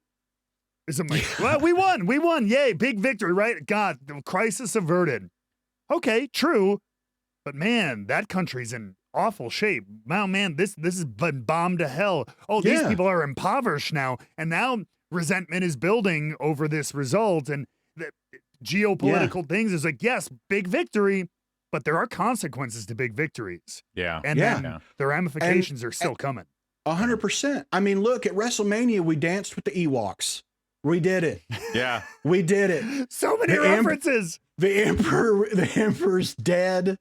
Is it like, well, we won, yay, big victory, right? God, the crisis averted. Okay, true, but man, that country's in awful shape. Wow, man, this has been bombed to hell. Oh, these people are impoverished now, and now resentment is building over this result, and the geopolitical things is like, yes, big victory, but there are consequences to big victories. Yeah, and then the ramifications are still coming. 100%. I mean, look, at WrestleMania, we danced with the Ewoks. We did it. Yeah, we did it. So many references. The emperor's dead.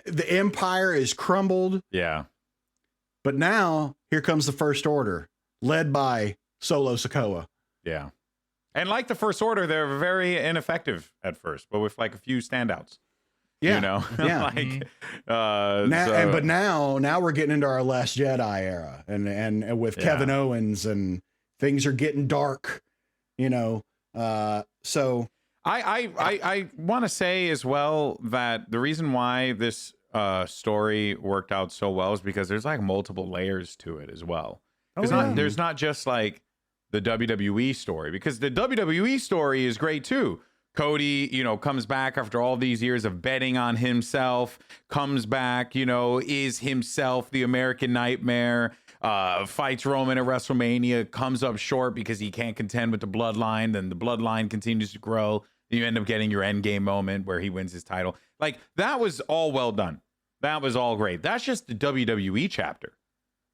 The empire is crumbled. Yeah. But now here comes the First Order, led by Solo Sikoa. Yeah. And like the First Order, they're very ineffective at first, but with like a few standouts. Yeah. You know? Yeah. Like but now we're getting into our Last Jedi era and with Kevin Owens, and things are getting dark, you know. So I want to say as well that the reason why this story worked out so well is because there's like multiple layers to it as well. There's not just like the WWE story, because the WWE story is great too. Cody, you know, comes back after all these years of betting on himself, comes back, you know, is himself the American Nightmare, fights Roman at WrestleMania, comes up short because he can't contend with the bloodline. Then the bloodline continues to grow. You end up getting your endgame moment where he wins his title. Like, that was all well done. That was all great. That's just the WWE chapter.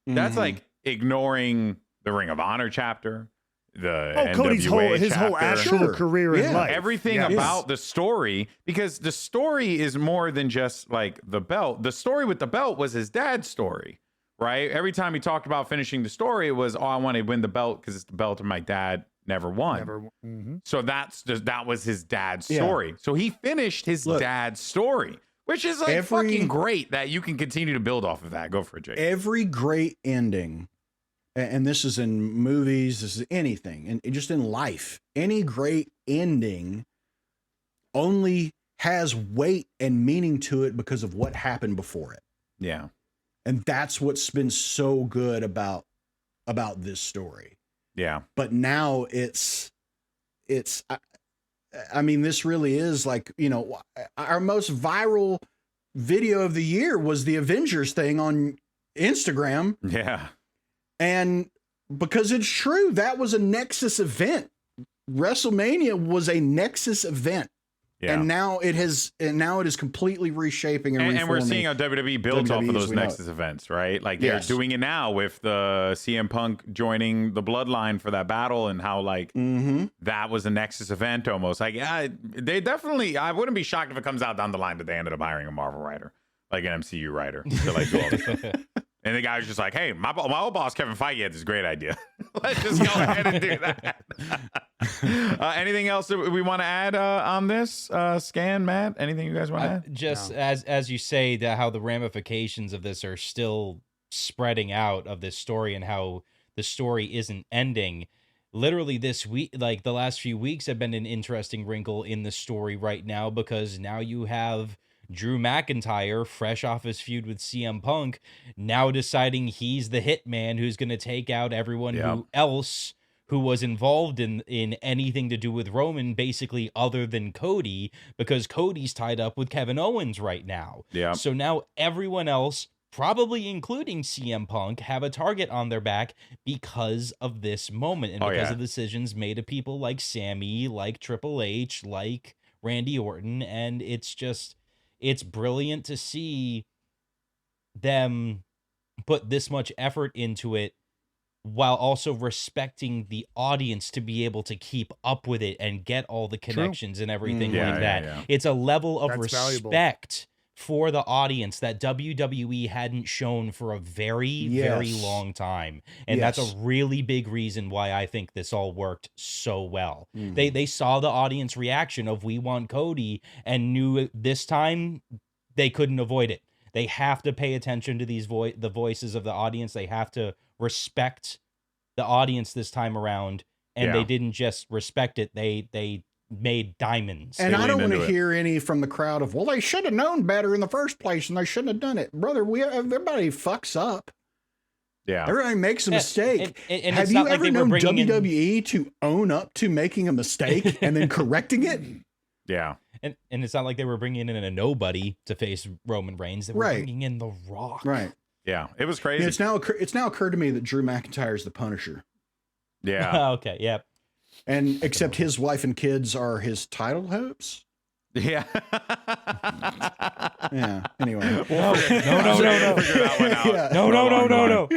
That's like ignoring the Ring of Honor chapter, the NWA Cody's his chapter. whole actual career in life. Everything about the story, because the story is more than just like the belt. The story with the belt was his dad's story, right? Every time he talked about finishing the story, it was, oh, I want to win the belt because it's the belt of my dad never won. So that was his dad's story. So he finished his dad's story, which is like fucking great that you can continue to build off of that. Go for it, Jake. Every great ending, and this is in movies, this is anything, and just in life, any great ending only has weight and meaning to it because of what happened before it. Yeah. And that's what's been so good about this story. Yeah. But now I mean, this really is like, you know, our most viral video of the year was the Avengers thing on Instagram. Yeah. And because it's true, that was a Nexus event. WrestleMania was a Nexus event. Yeah. And now it is completely reshaping and we're seeing how WWE builds off of those Nexus events, right? Like they're doing it now with the CM Punk joining the Bloodline for that battle, and how like that was a Nexus event almost. Like, they definitely, I wouldn't be shocked if it comes out down the line that they ended up hiring a Marvel writer, like an MCU writer, to like do all this stuff. And the guy was just like, hey, my old boss, Kevin Feige, had this great idea. Let's just go ahead and do that. Anything else that we want to add on this? Scan, Matt? Anything you guys want to add? Just as you say, that how the ramifications of this are still spreading out of this story, and how the story isn't ending. Literally this week, like the last few weeks have been an interesting wrinkle in the story right now, because now you have Drew McIntyre, fresh off his feud with CM Punk, now deciding he's the hitman who's going to take out everyone else who was involved in anything to do with Roman, basically, other than Cody, because Cody's tied up with Kevin Owens right now. Yeah. So now everyone else, probably including CM Punk, have a target on their back because of this moment, and because of decisions made of people like Sammy, like Triple H, like Randy Orton, and it's brilliant to see them put this much effort into it while also respecting the audience to be able to keep up with it and get all the connections and everything like that. Yeah. It's a level of respect for the audience that WWE hadn't shown for a very, very long time. And that's a really big reason why I think this all worked so well. They saw the audience reaction of "we want Cody" and knew this time they couldn't avoid it. They have to pay attention to these the voices of the audience. They have to respect the audience this time around. And they didn't just respect it. They made diamonds. And I don't want to hear any from the crowd of, well, they should have known better in the first place and they shouldn't have done it. Brother, everybody fucks up. Yeah. Everybody makes a mistake. And Have it's you not like ever they were known bringing WWE to own up to making a mistake and then correcting it? Yeah. And it's not like they were bringing in a nobody to face Roman Reigns. They were bringing in The Rock. Right. Yeah. It was crazy. It's now occurred to me that Drew McIntyre is the Punisher. Yeah. Okay. Yep. And except his wife and kids are his title hopes. Yeah. Yeah. Anyway. No. Figure that one out. Yeah. No.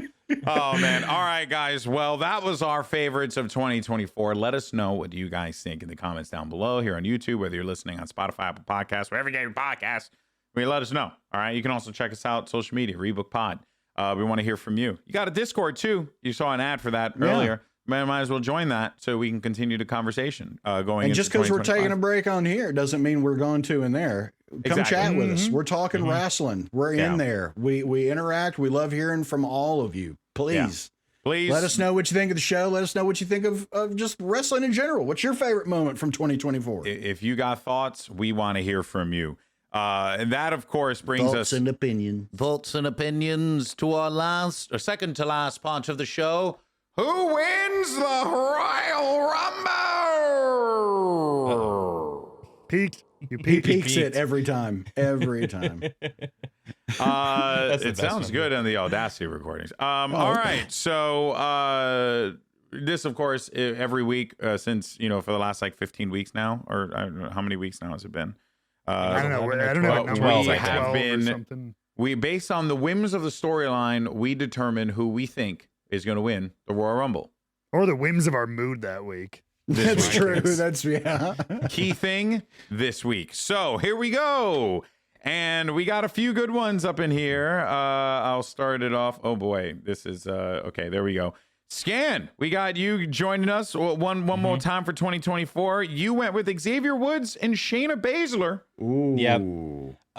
Oh man. All right, guys. Well, that was our favorites of 2024. Let us know what you guys think in the comments down below here on YouTube, whether you're listening on Spotify, Apple Podcasts, wherever you get your podcasts. Let us know. All right. You can also check us out social media, Rebook Pod. We want to hear from you. You got a Discord too. You saw an ad for that earlier. Might as well join that so we can continue the conversation going. And just because we're taking a break on here doesn't mean we're going to in there. Come chat with us. We're talking wrestling. We're in there. We interact. We love hearing from all of you. Please. Please let us know what you think of the show. Let us know what you think of just wrestling in general. What's your favorite moment from 2024? If you got thoughts, we want to hear from you. And that, of course, brings Thoughts and opinions. Thoughts and opinions to our second to last part of the show. Who wins the Royal Rumble? Peaked. He peaks it every time. Every time. It sounds good on the Audacity recordings. All right. So this, of course, every week since, for the last 15 weeks now, or I don't know how many weeks now has it been? I don't know what number. We have been, based on the whims of the storyline, we determine who we think is going to win the Royal Rumble. Or the whims of our mood that week. That's true. That's key thing this week. So here we go. And we got a few good ones up in here. I'll start it off. Oh boy, this is okay. There we go. Scan, we got you joining us one more time for 2024. You went with Xavier Woods and Shayna Baszler. Ooh. Yep.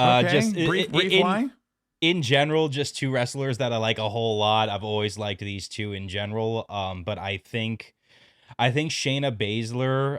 Okay. Just brief why? In general, just two wrestlers that I like a whole lot. I've always liked these two in general. But I think Shayna Baszler,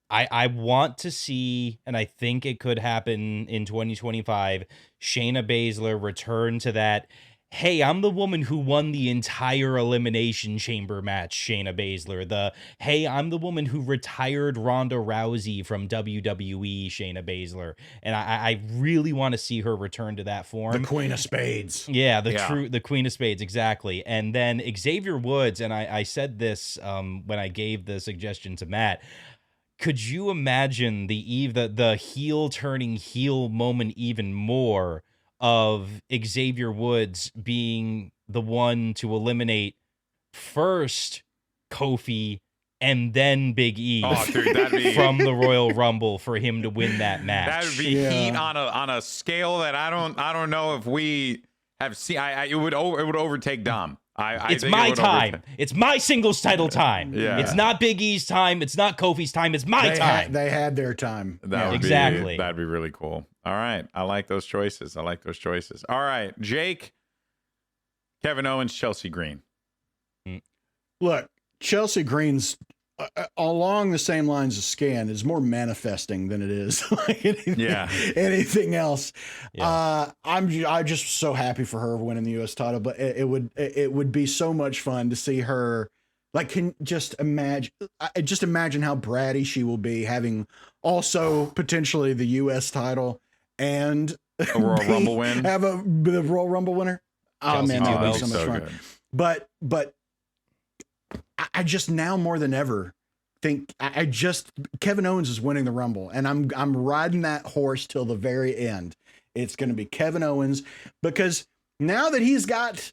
I want to see, and I think it could happen in 2025, Shayna Baszler return to that, hey, I'm the woman who won the entire Elimination Chamber match, Shayna Baszler. Hey, I'm the woman who retired Ronda Rousey from WWE, Shayna Baszler. And I really want to see her return to that form. The Queen of Spades. Yeah, the Queen of Spades, exactly. And then Xavier Woods, and I said this when I gave the suggestion to Matt, could you imagine the heel turning heel moment even more of Xavier Woods being the one to eliminate first Kofi and then Big E from the Royal Rumble for him to win that match? That would be heat on a scale that I don't know if we have seen. It would overtake Dom. It's my time. It's my singles title time. Yeah. It's not Big E's time. It's not Kofi's time. It's my time. They had their time. That'd be really cool. All right. I like those choices. All right. Jake, Kevin Owens, Chelsea Green. Look, Chelsea Green's along the same lines as Scan is more manifesting than it is anything else. Yeah. I'm just so happy for her winning the U.S. title, but it would be so much fun to see her. Just imagine how bratty she will be having also potentially the U.S. title and a Royal Rumble win. Have the Royal Rumble winner. Oh man, that would be so much fun. Good. But I just now more than ever think Kevin Owens is winning the Rumble, and I'm riding that horse till the very end. It's going to be Kevin Owens, because now that he's got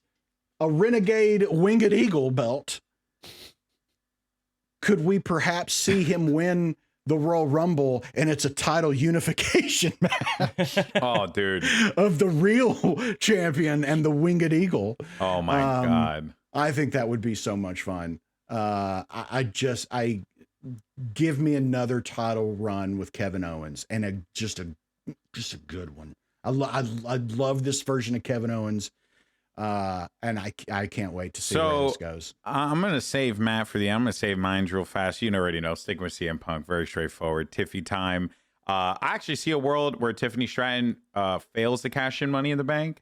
a Renegade Winged Eagle belt, could we perhaps see him win the Royal Rumble and it's a title unification match? Oh, dude. Of the real champion and the Winged Eagle. Oh my God. I think that would be so much fun. I give me another title run with Kevin Owens, and just a good one. I love this version of Kevin Owens. And I can't wait to see where this goes. I'm going to save Matt for I'm going to save mine real fast. You already know, sticking with CM Punk, very straightforward. Tiffy time. I actually see a world where Tiffany Stratton fails to cash in Money in the Bank.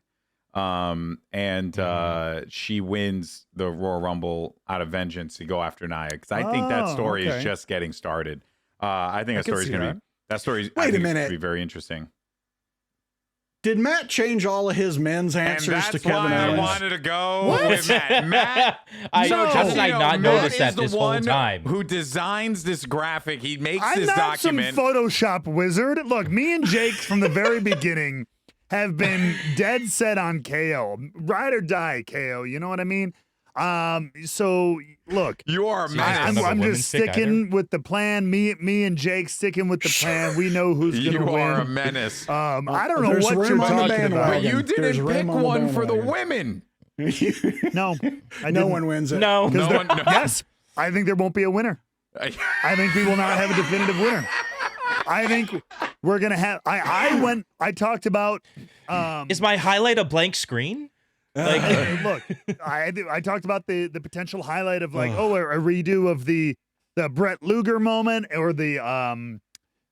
She wins the Royal Rumble out of vengeance to go after Nia, because I think that story is just getting started. I think that story's going to be Wait a minute. Be very interesting. Did Matt change all of his men's answers to Kevin Owens? Owens? I wanted to go with Matt. How did I not notice that this whole time? Who designs this graphic? He makes this I'm not document. some Photoshop wizard. Look, me and Jake from the very beginning have been dead set on KO. Ride or die, KO. You know what I mean? So look, You are a menace. I'm just sticking with the plan. Me and Jake sticking with the plan. We know who's going to win. You are a menace. I don't know There's what room you're on the talking bandwagon. about. But you There's didn't room pick on the one for the bandwagon. women. No, No one wins it. No. No one. No. Yes, I think there won't be a winner. I think we will not have a definitive winner. I think we're gonna have. I talked about. Is my highlight a blank screen? Look, I talked about the potential highlight of like a redo of the Brett Luger moment or the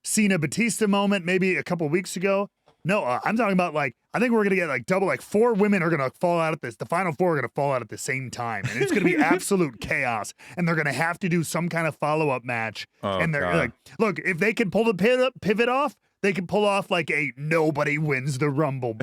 Cena Batista moment maybe a couple weeks ago. No, I'm talking about like I think we're gonna get like double, like 4 women are gonna fall out at this. The final 4 are gonna fall out at the same time, and it's gonna be absolute chaos. And they're gonna have to do some kind of follow-up match. And they're like, look, if they can pull the pivot off, they can pull off like a nobody wins the Rumble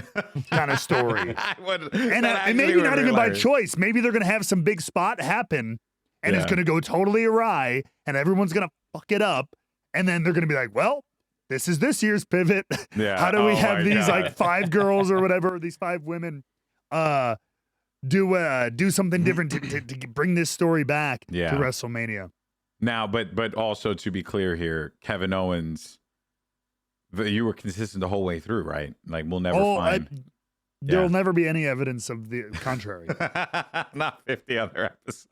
kind of story. And maybe not even by choice. Maybe they're gonna have some big spot happen, and it's gonna go totally awry, and everyone's gonna fuck it up, and then they're gonna be like, well, this is this year's pivot. Yeah. How do we have these like 5 girls or whatever, these 5 women, do something different to bring this story back to WrestleMania? Now, but also to be clear here, Kevin Owens, you were consistent the whole way through, right? Like we'll never find. There'll never be any evidence of the contrary. Not 50 other episodes.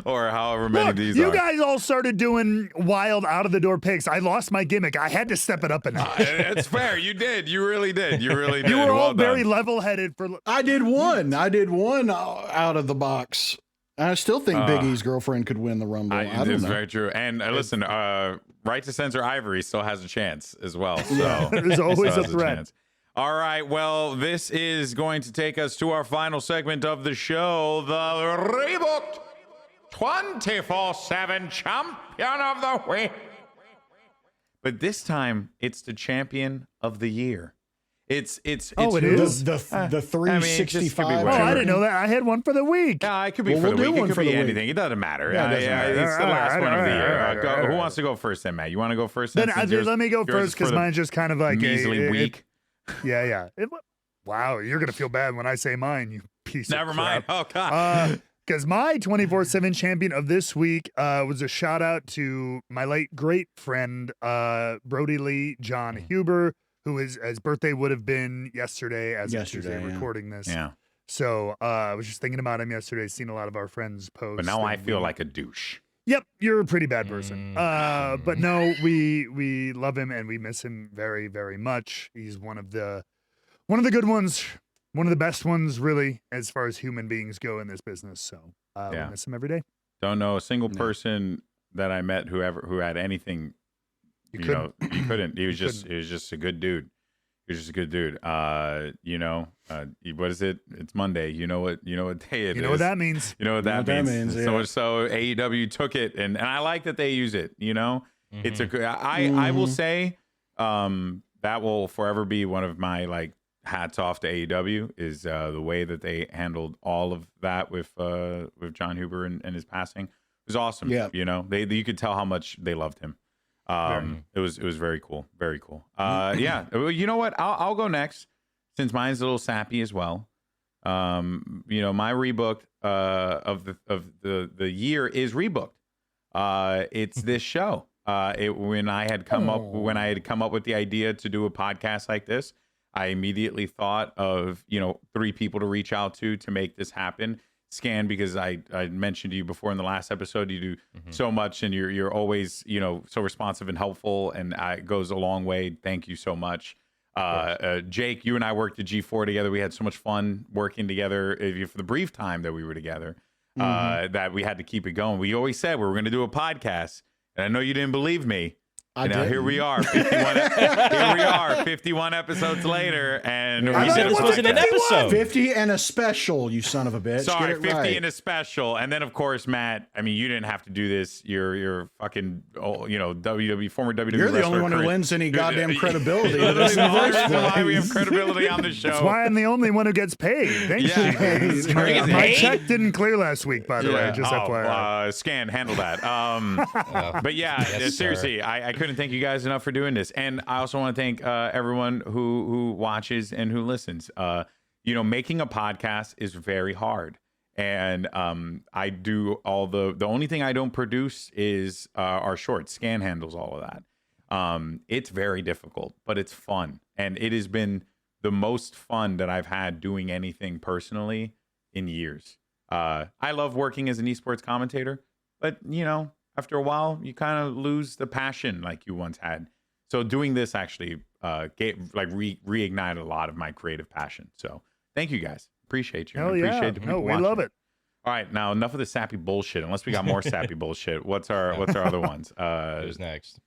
Or however many of these you guys all started doing wild out of the door picks. I lost my gimmick. I had to step it up a notch. It's fair. You did. You really did. You really did. You were all Well very done. level-headed for. I did one out of the box. I still think Big E's girlfriend could win the Rumble. I don't it's know. very true. And listen, Right to Censor Ivory still has a chance as well. So There's always still a has threat. chance. All right. Well, this is going to take us to our final segment of the show, the Rebooked 24/7 Champion of the Week. But this time, it's the Champion of the Year. It's it who- is? The 365. whatever. I didn't know that. I had one for the week. Yeah, it could be Well, for we'll the do week. It one could for be the week. anything. It doesn't matter. Yeah, it doesn't matter. It's the last one of the year. Who wants to go first then, Matt? You want to go first? Then since yours- let me go yours first is because for the mine's just kind of like measly week. Yeah. Wow, you're gonna feel bad when I say mine, you piece Never of mind. crap. Oh, God. Because my 24/7 champion of this week was a shout out to my late great friend Brody Lee John Huber, who his birthday would have been yesterday as of Tuesday recording this. Yeah. So I was just thinking about him yesterday, seen a lot of our friends post. But now I feel like a douche. Yep, you're a pretty bad person. But no, we love him and we miss him very, very much. He's one of the good ones, one of the best ones, really, as far as human beings go in this business. So we miss him every day. Don't know a single person that I met who had anything. You couldn't. He was just a good dude. He was just a good dude. What is it? It's Monday. You know what day it is. You know what that means. You know what that means. Yeah. So much so AEW took it, and I like that they use it. It's a good. I will say that will forever be one of my like hats off to AEW is the way that they handled all of that with John Huber and his passing. It was awesome. Yeah. You could tell how much they loved him. It was very cool. Very cool. Yeah. You know what? I'll go next since mine's a little sappy as well. My rebooked of the year is rebooked. It's this show. When I had come up with the idea to do a podcast like this, I immediately thought of 3 people to reach out to make this happen. Scan, because I mentioned to you before in the last episode, you do so much and you're always so responsive and helpful, and it goes a long way. Thank you so much. Jake, you and I worked at G4 together. We had so much fun working together for the brief time that we were together, that we had to keep it going. We always said we were going to do a podcast, and I know you didn't believe me, Here we are, 51 episodes later, and You said this wasn't an episode. 50 and a special, you son of a bitch. Sorry, Get it 50 right. and a special, and then of course, Matt. I mean, you didn't have to do this. You're fucking, WWE former WWE. You're the only wrestler, one who lends any goddamn credibility to That's this in the first why we have place. credibility on the show. That's why I'm the only one who gets paid. Thank Yeah, you. it's crazy. My check didn't clear last week, by the way. Just FYI. Scan, handle that. But yeah, seriously, I couldn't thank you guys enough for doing this, and I also want to thank everyone who watches and who listens. Making a podcast is very hard, and I do all the only thing I don't produce is our shorts, scan handles, all of that. It's very difficult, but it's fun, and it has been the most fun that I've had doing anything personally in years. I love working as an esports commentator, but after a while, you kind of lose the passion like you once had. So doing this actually reignited a lot of my creative passion. So thank you guys. Appreciate you. Hell Appreciate yeah. the people We watching. love it. All right, now enough of the sappy bullshit. Unless we got more sappy bullshit. What's our other ones? Who's next?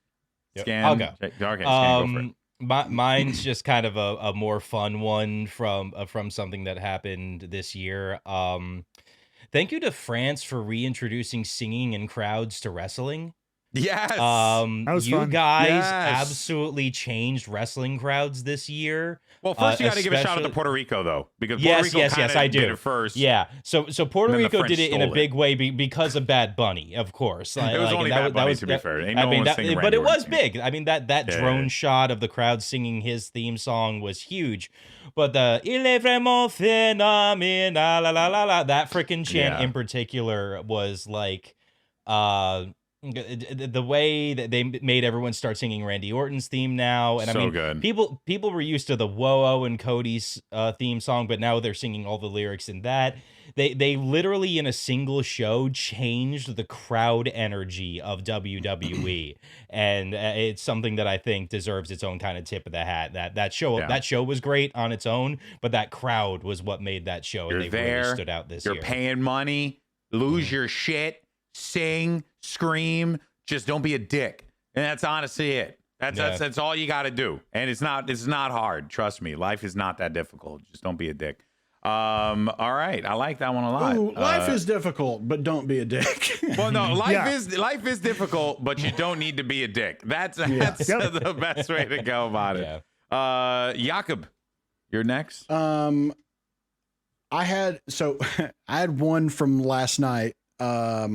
Yep. Scan. I'll go. Okay, Scan, go for it. Mine's just kind of a more fun one from something that happened this year. Thank you to France for reintroducing singing in crowds to wrestling. Yes. You fun. guys absolutely changed wrestling crowds this year. Well, first you got to give a shout out to Puerto Rico though, because Puerto Rico I do. did it first. Yeah. So Puerto And then the Rico French did it in a stole big way because of Bad Bunny, of course. It was only Bad Bunny, to be fair. Ain't no one singing but Randy it was Orton. big. I mean, that drone shot of the crowd singing his theme song was huge. But the Il est vraiment phénoménal, la la la la, that freaking chant in particular was like, the way that they made everyone start singing Randy Orton's theme now, and So I mean, good. people were used to the Whoa and Cody's theme song, but now they're singing all the lyrics in that. They literally in a single show changed the crowd energy of WWE, and it's something that I think deserves its own kind of tip of the hat. That show was great on its own, but that crowd was what made that show. You're and they there. really stood out this You're year. paying money. Lose your shit. Sing, scream, just don't be a dick, and that's honestly it. That's all you got to do, and it's not hard. Trust me, life is not that difficult. Just don't be a dick. All right, I like that one a lot. Ooh, life is difficult, but don't be a dick. Well, no, life is difficult, but you don't need to be a dick. That's the best way to go about it. Jakob, you're next. I had one from last night. I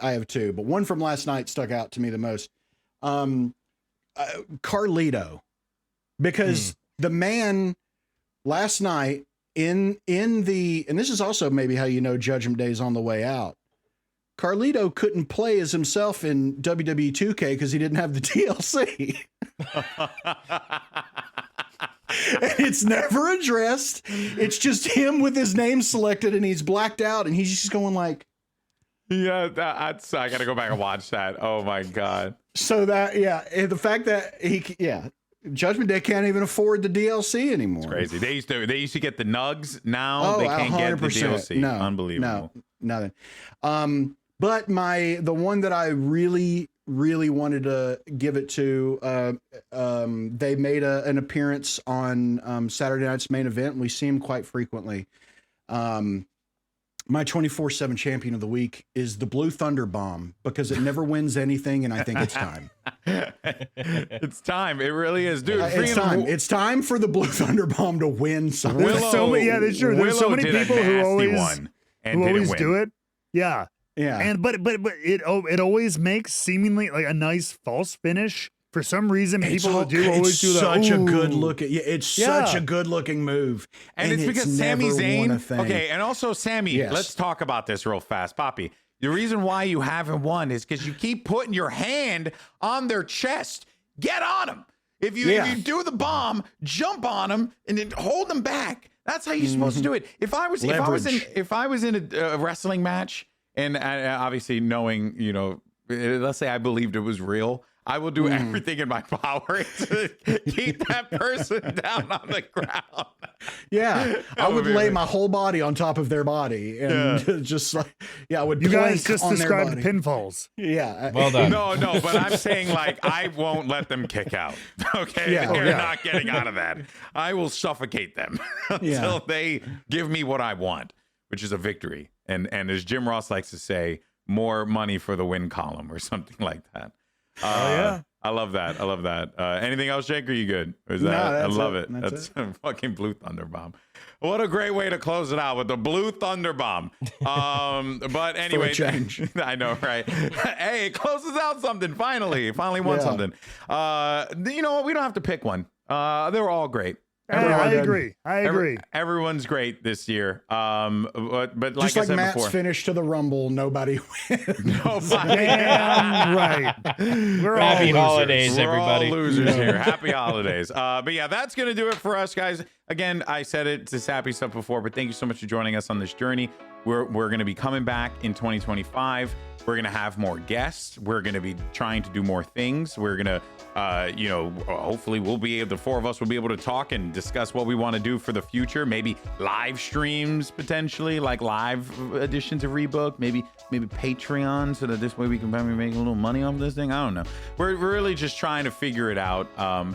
have two, but one from last night stuck out to me the most. Carlito, because the man last night and this is also maybe how Judgment Day is on the way out. Carlito couldn't play as himself in WWE 2K because he didn't have the DLC. It's never addressed. It's just him with his name selected and he's blacked out and he's just going like, yeah, I gotta go back and watch that. Oh my god. So and the fact that Judgment Day can't even afford the DLC anymore. It's crazy. They used to get the nugs. Now they can't 100%. Get the DLC. No, unbelievable. No, nothing. But the one that I really wanted to give it to, they made an appearance on Saturday night's main event, and we see him quite frequently. My 24/7 champion of the week is the Blue Thunder Bomb because it never wins anything, and I think it's time. It's time. It really is, dude. It's time. It's time for the Blue Thunder Bomb to win something. There's so many people who always do it. Yeah. Yeah. And but it always makes seemingly like a nice false finish. For some reason, always do that. Such a good looking. Yeah, it's such a good looking move, and it's because Sami Zayn. Okay, and also Sami. Let's talk about this real fast, Poppy. The reason why you haven't won is because you keep putting your hand on their chest. Get on them. If you do the bomb, jump on them and then hold them back. That's how you're supposed to do it. If I was in a wrestling match, and obviously knowing let's say I believed it was real. I will do everything in my power to keep that person down on the ground. Yeah, I would lay my whole body on top of their body and just like, I would. You guys plank just on their described body. pinfalls. Yeah. Well done. No, but I'm saying like I won't let them kick out. Okay, Yeah. they're not getting out of that. I will suffocate them until they give me what I want, which is a victory. And as Jim Ross likes to say, more money for the win column or something like that. I love that. I love that. Anything else, Jake? Are you good? Is that? I love it. That's a fucking blue thunder bomb. What a great way to close it out with the blue thunder bomb. But anyway, change. I know, right? Hey, it closes out something. Finally won something. You know what? We don't have to pick one. They were all great. I agree. Everyone's great this year. But like just I like said Matt's before, finish to the Rumble, nobody wins. nobody. Damn right. We're all Happy losers. holidays, everybody. We're all losers here. Happy holidays. But yeah, that's going to do it for us, guys. Again, I said it to Sappy stuff before, but thank you so much for joining us on this journey. We're going to be coming back in 2025. We're going to have more guests. We're going to be trying to do more things. We're going to, hopefully the four of us will be able to talk and discuss what we want to do for the future. Maybe live streams, potentially, like live editions of Rebook. Maybe Patreon, so that this way we can probably make a little money off this thing. I don't know. We're really just trying to figure it out.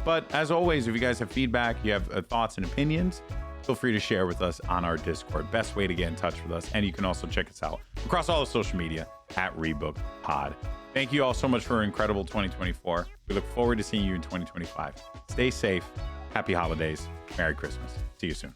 But as always, if you guys have feedback, you have thoughts and opinions, feel free to share with us on our Discord. Best way to get in touch with us. And you can also check us out across all the social media at Rebooked Pod. Thank you all so much for an incredible 2024. We look forward to seeing you in 2025. Stay safe. Happy holidays. Merry Christmas. See you soon.